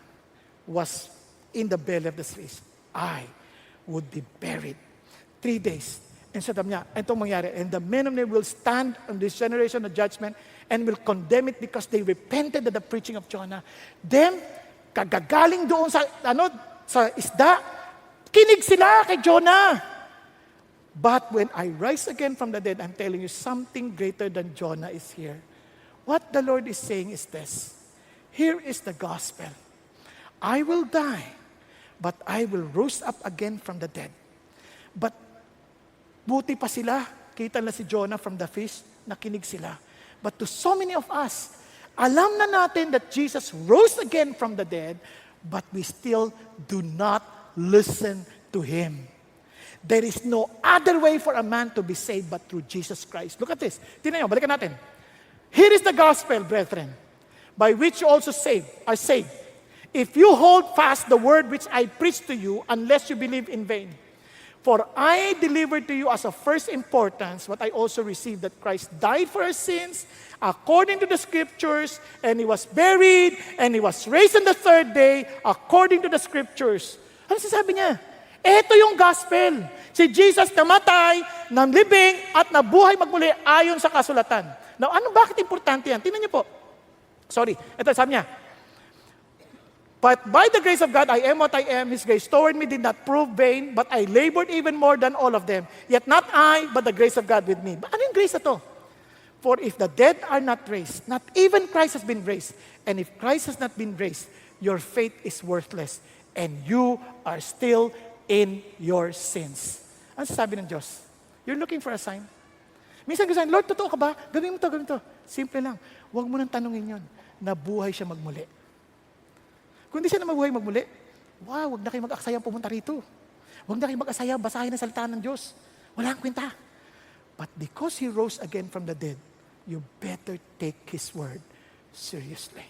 was in the belly of the fish, I would be buried 3 days. And sabi niya, itong mangyari, and the men of Nineveh will stand on this generation of judgment and will condemn it because they repented at the preaching of Jonah. Them, kagagaling doon sa isda, kinig sila kay Jonah. But when I rise again from the dead, I'm telling you, something greater than Jonah is here. What the Lord is saying is this. Here is the gospel. I will die, but I will rise up again from the dead. But buti pa sila, kita na si Jonah from the fish, nakinig sila. But to so many of us, alam na natin that Jesus rose again from the dead, but we still do not listen to Him. There is no other way for a man to be saved but through Jesus Christ. Look at this. Tingnan nyo, balikan natin. Here is the gospel, brethren, by which you also are saved. If you hold fast the word which I preach to you, unless you believe in vain. For I delivered to you as of first importance what I also received, that Christ died for our sins, according to the Scriptures, and He was buried, and He was raised on the third day, according to the Scriptures. Ano sasabi niya? Ito yung gospel. Si Jesus namatay, nanlibing, at nabuhay magmuli ayon sa kasulatan. Now, bakit importante yan? Tingnan niyo po. Sorry, ito sabi niya. But by the grace of God, I am what I am. His grace toward me did not prove vain, but I labored even more than all of them. Yet not I, but the grace of God with me. Ano yung grace na to? For if the dead are not raised, not even Christ has been raised. And if Christ has not been raised, your faith is worthless. And you are still in your sins. Ano sabi ng Diyos? You're looking for a sign. Minsan gusto Lord, totoo ka ba? Gawin mo to, gawin to. Simple lang. Huwag mo nang tanungin yon. Nabuhay siya magmuli. Kung di siya na mabuhay magmuli, wow, huwag na kayo mag-aksayang pumunta rito. Huwag na kayo mag-asayang basahin ang salita ng Diyos. Wala kang kwenta. But because He rose again from the dead, you better take His word seriously.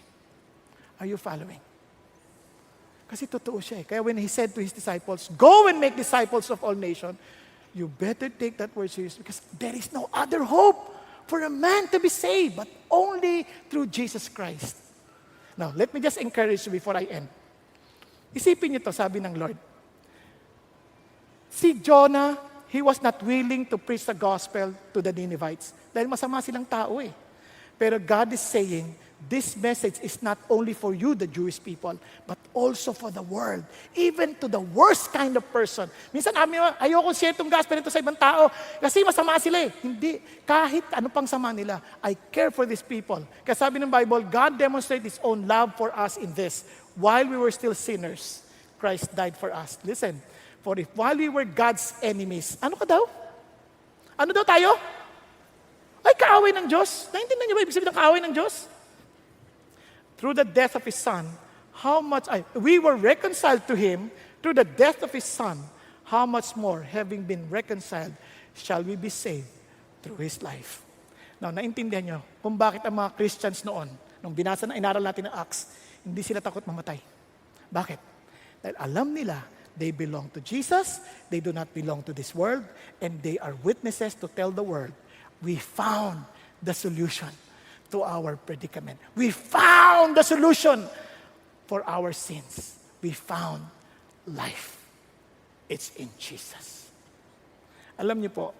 Are you following? Kasi totoo siya eh. Kaya when He said to His disciples, go and make disciples of all nations, you better take that word seriously because there is no other hope for a man to be saved but only through Jesus Christ. Now, let me just encourage you before I end. Isipin niyo to, sabi ng Lord. Si Jonah, he was not willing to preach the gospel to the Ninevites dahil masama silang tao eh. Pero God is saying, this message is not only for you, the Jewish people, but also for the world. Even to the worst kind of person. Minsan ayoko share itong gospel nito sa ibang tao kasi masama sila eh. Hindi. Kahit ano pang sama nila, I care for these people. Kasi sabi ng Bible, God demonstrated His own love for us in this. While we were still sinners, Christ died for us. Listen, for if while we were God's enemies, ano ka daw? Ano daw tayo? Ay, kaaway ng Diyos. Naintindihan niyo ba ibig sabihin ng kaaway ng Diyos? Through the death of His Son, we were reconciled to Him through the death of His Son. How much more, having been reconciled, shall we be saved through His life? Now, naintindihan nyo kung bakit ang mga Christians noon, nung inaral natin ng Acts, hindi sila takot mamatay. Bakit? Dahil alam nila, they belong to Jesus, they do not belong to this world, and they are witnesses to tell the world, we found the solution to our predicament. We found the solution for our sins. We found life. It's in Jesus. Alam niyo po,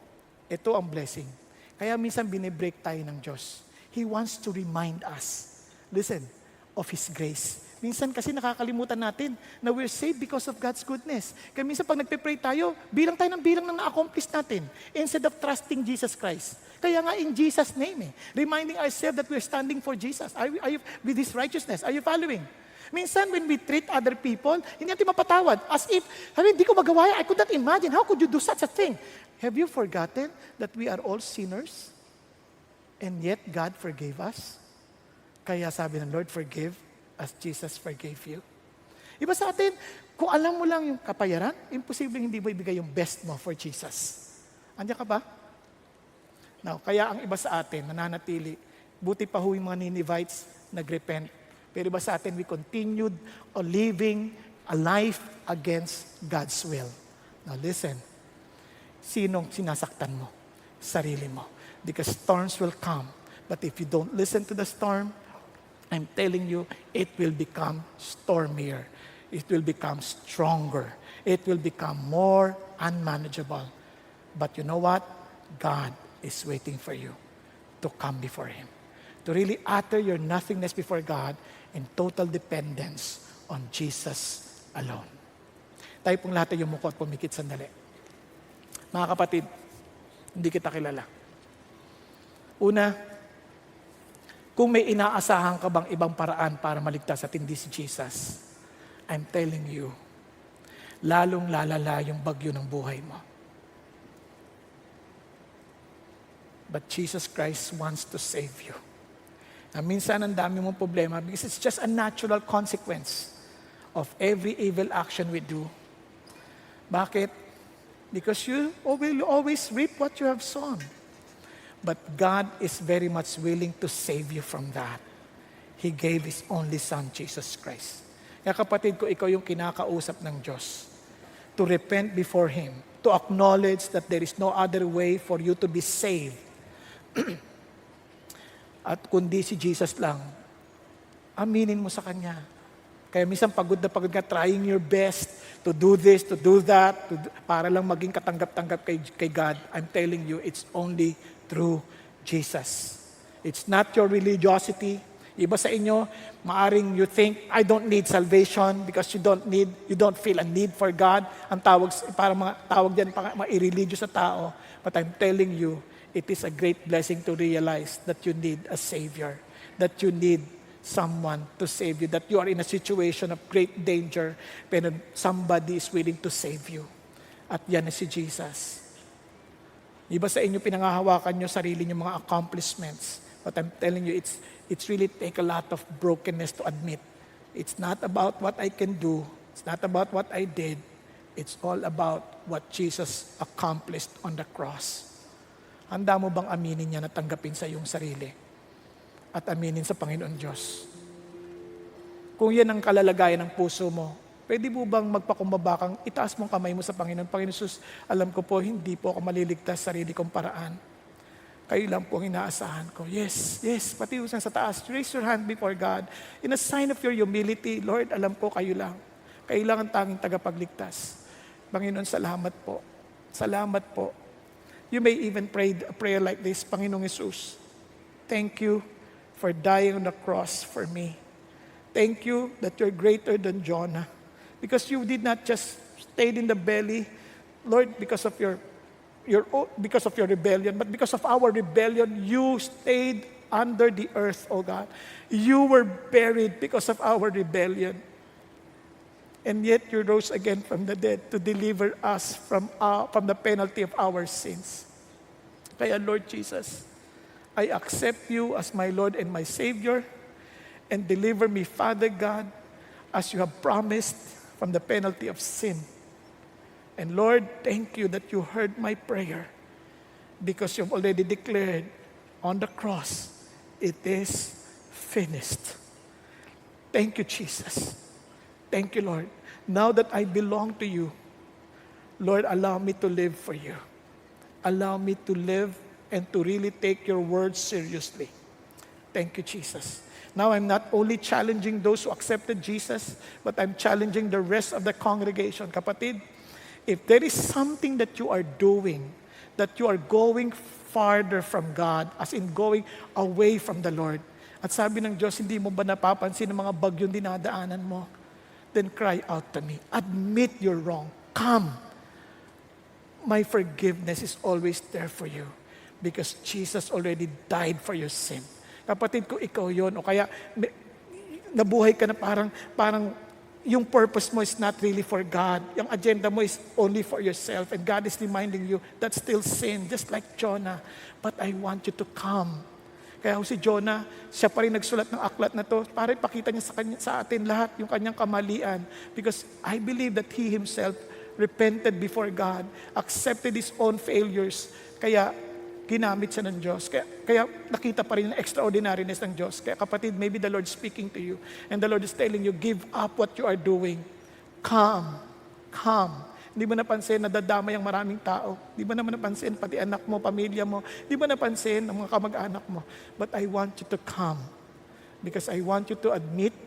ito ang blessing. Kaya minsan binibreak tayo ng Diyos. He wants to remind us, listen, of His grace. Minsan kasi nakakalimutan natin na we're saved because of God's goodness. Kaya minsan pag nagpe-pray tayo, bilang tayo ng bilang na na-accomplish natin instead of trusting Jesus Christ. Kaya nga in Jesus' name reminding ourselves that we're standing for Jesus. Are you with His righteousness? Are you following? Minsan when we treat other people, hindi natin mapatawad. As if, hindi ko magawa, I could not imagine. How could you do such a thing? Have you forgotten that we are all sinners? And yet God forgave us? Kaya sabi ng Lord, forgive as Jesus forgave you. Iba sa atin, kung alam mo lang yung kapayaran, imposibleng hindi mo ibigay yung best mo for Jesus. Andiyan ka ba? Now, kaya ang iba sa atin, nananatili, buti pa yung mga Ninevites, nagrepent. Pero iba sa atin, we continued on living a life against God's will. Now listen, sinong sinasaktan mo? Sarili mo. Because storms will come. But if you don't listen to the storm, I'm telling you, it will become stormier. It will become stronger. It will become more unmanageable. But you know what? God is waiting for you to come before Him. To really utter your nothingness before God in total dependence on Jesus alone. Tayo pong lahat ay yumuko at pumikit sandali. Mga kapatid, hindi kita kilala. Una, kung may inaasahan ka bang ibang paraan para maligtas at hindi si Jesus, I'm telling you, lalong lalala yung bagyo ng buhay mo. But Jesus Christ wants to save you. Na minsan ang dami mong problema because it's just a natural consequence of every evil action we do. Bakit? Because you will always reap what you have sown. But God is very much willing to save you from that. He gave His only Son, Jesus Christ. Kaya kapatid ko, ikaw yung kinakausap ng Diyos. To repent before Him. To acknowledge that there is no other way for you to be saved. At kundi si Jesus lang, aminin mo sa Kanya. Kaya minsan pagod na pagod ka, trying your best to do this, to do that, para lang maging katanggap-tanggap kay God. I'm telling you, it's only through Jesus. It's not your religiosity. Iba sa inyo, maaring you think, I don't need salvation because you don't feel a need for God. Ang tawag, para mga tawag dyan, mga irreligious na tao. But I'm telling you, it is a great blessing to realize that you need a Savior, that you need someone to save you, that you are in a situation of great danger, pero somebody is willing to save you. At yan na si Jesus. Iba sa inyo, pinangahawakan nyo sarili nyo mga accomplishments. But I'm telling you, it's really take a lot of brokenness to admit. It's not about what I can do. It's not about what I did. It's all about what Jesus accomplished on the cross. Handa mo bang aminin niya na tanggapin sa iyong sarili? At aminin sa Panginoon Diyos? Kung yan ang kalalagayan ng puso mo, pwede mo bang magpakumbaba kang itaas mong kamay mo sa Panginoon? Panginoon Jesus, alam ko po, hindi po ako maliligtas sa sarili kong paraan. Kayo lang po ang inaasahan ko. Yes, pati usang sa taas. Raise your hand before God. In a sign of your humility, Lord, alam ko kayo lang. Kayo lang ang tanging tagapagligtas. Panginoon, salamat po. Salamat po. You may even pray a prayer like this, Panginoong Jesus, thank you for dying on the cross for me. Thank you that you're greater than Jonah. Because you did not just stay in the belly, Lord, because of your rebellion, but because of our rebellion, you stayed under the earth, oh God. You were buried because of our rebellion. And yet you rose again from the dead to deliver us from the penalty of our sins. Kaya Lord Jesus, I accept you as my Lord and my Savior, and deliver me, Father God, as you have promised, from the penalty of sin. And Lord, thank you that you heard my prayer, because you've already declared on the cross, it is finished. Thank you, Jesus. Thank you, Lord. Now that I belong to you, Lord, allow me to live for you. Allow me to live and to really take your words seriously. Thank you, Jesus. Now I'm not only challenging those who accepted Jesus, but I'm challenging the rest of the congregation. Kapatid, if there is something that you are doing, that you are going farther from God, as in going away from the Lord, at sabi ng Diyos, hindi mo ba napapansin ang mga bagyong dinadaanan mo? Then cry out to me. Admit you're wrong. Come. My forgiveness is always there for you because Jesus already died for your sin. Kapatid ko, ikaw yon. O kaya, nabuhay ka na parang yung purpose mo is not really for God. Yung agenda mo is only for yourself. And God is reminding you, that's still sin, just like Jonah. But I want you to come. Kaya si Jonah, siya pa rin nagsulat ng aklat na to para ipakita niya sa atin lahat yung kanyang kamalian. Because I believe that he himself repented before God, accepted his own failures. Kaya ginamit siya ng Diyos. Kaya nakita pa rin ang extraordinariness ng Diyos. Kaya kapatid, maybe the Lord is speaking to you. And the Lord is telling you, give up what you are doing. Come. Hindi mo napansin, nadadamay ang maraming tao. Hindi mo naman napansin, pati anak mo, pamilya mo. Hindi mo napansin ang mga kamag-anak mo. But I want you to come. Because I want you to admit,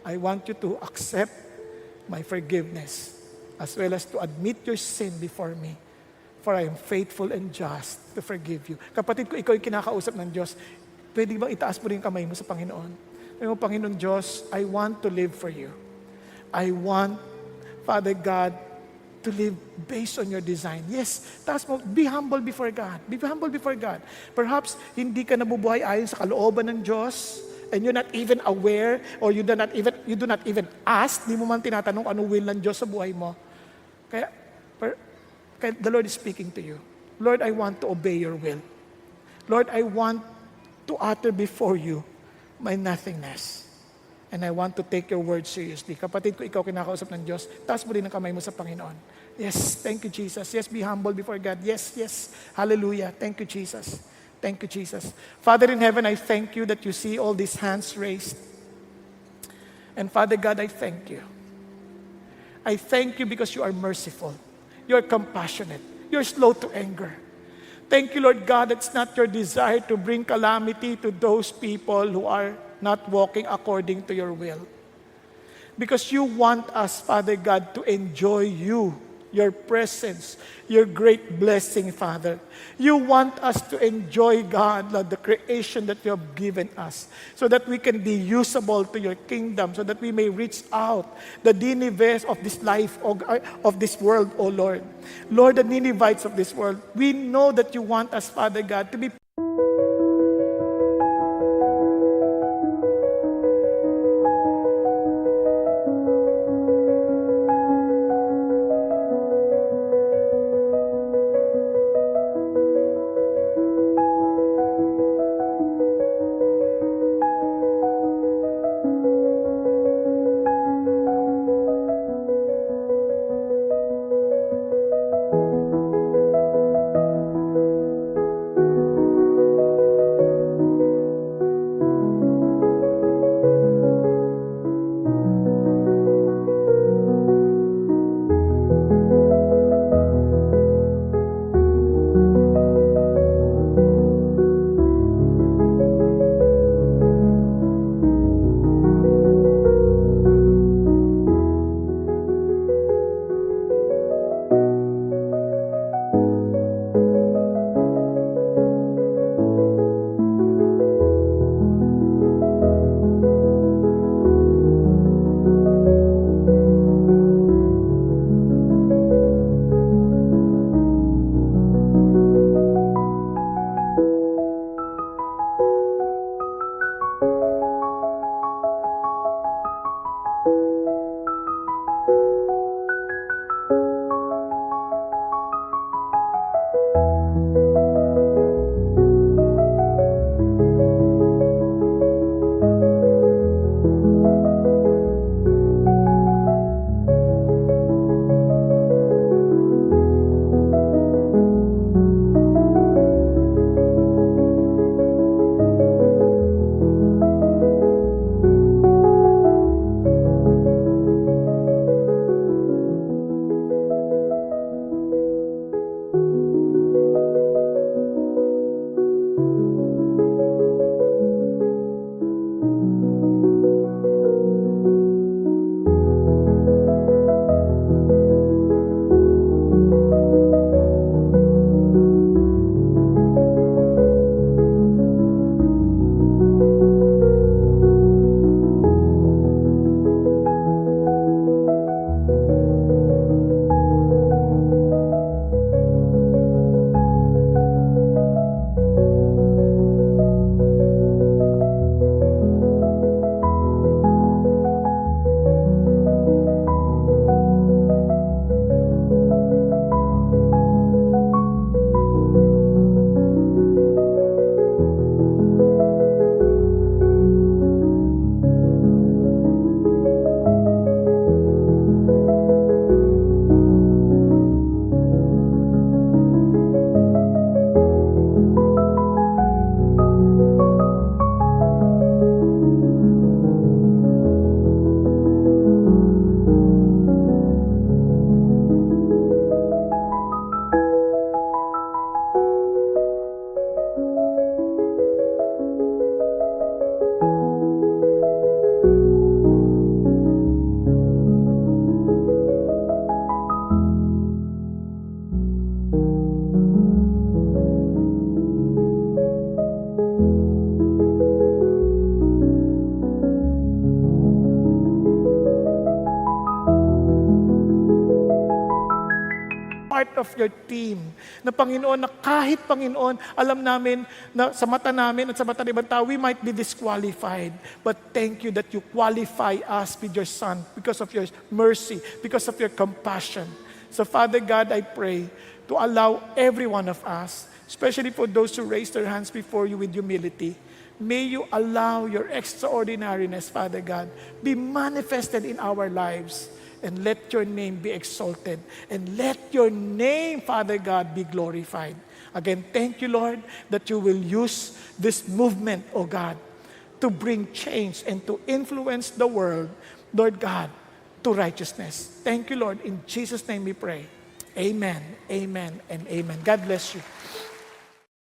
I want you to accept my forgiveness. As well as to admit your sin before me. For I am faithful and just to forgive you. Kapatid ko, ikaw ay kinakausap ng Diyos. Pwede bang itaas mo rin kamay mo sa Panginoon? Panginoon Diyos, I want to live for you. I want, Father God, to live based on your design. Yes, taas mo, be humble before God. Be humble before God. Perhaps, hindi ka nabubuhay ayon sa kalooban ng Diyos, and you're not even aware, or you do not even ask, di mo man tinatanong ano will ng Diyos sa buhay mo. Kaya the Lord is speaking to you. Lord, I want to obey your will. Lord, I want to utter before you my nothingness. And I want to take your word seriously. Kapatid ko, ikaw kinakausap ng Diyos, taas mo rin ang kamay mo sa Panginoon. Yes, thank you, Jesus. Yes, be humble before God. Yes. Hallelujah. Thank you, Jesus. Thank you, Jesus. Father in heaven, I thank you that you see all these hands raised. And Father God, I thank you. I thank you because you are merciful. You're compassionate. You're slow to anger. Thank you, Lord God, it's not your desire to bring calamity to those people who are not walking according to your will. because you want us, Father God, to enjoy you, your presence, your great blessing, Father. You want us to enjoy, God, Lord, the creation that you have given us, so that we can be usable to your kingdom, so that we may reach out the Ninevites of this life, of this world, O Lord. Lord, the Ninevites of this world, we know that you want us, Father God, to be part of your team. Na Panginoon, na kahit Panginoon, alam namin na sa mata namin at sa mata ng ibang tao, we might be disqualified. But thank you that you qualify us with your Son because of your mercy, because of your compassion. So Father God, I pray to allow every one of us, especially for those who raise their hands before you with humility, may you allow your extraordinariness, Father God, be manifested in our lives. And let your name be exalted. And let your name, Father God, be glorified. Again, thank you, Lord, that you will use this movement, O God, to bring change and to influence the world, Lord God, to righteousness. Thank you, Lord. In Jesus' name we pray. Amen, amen, and amen. God bless you.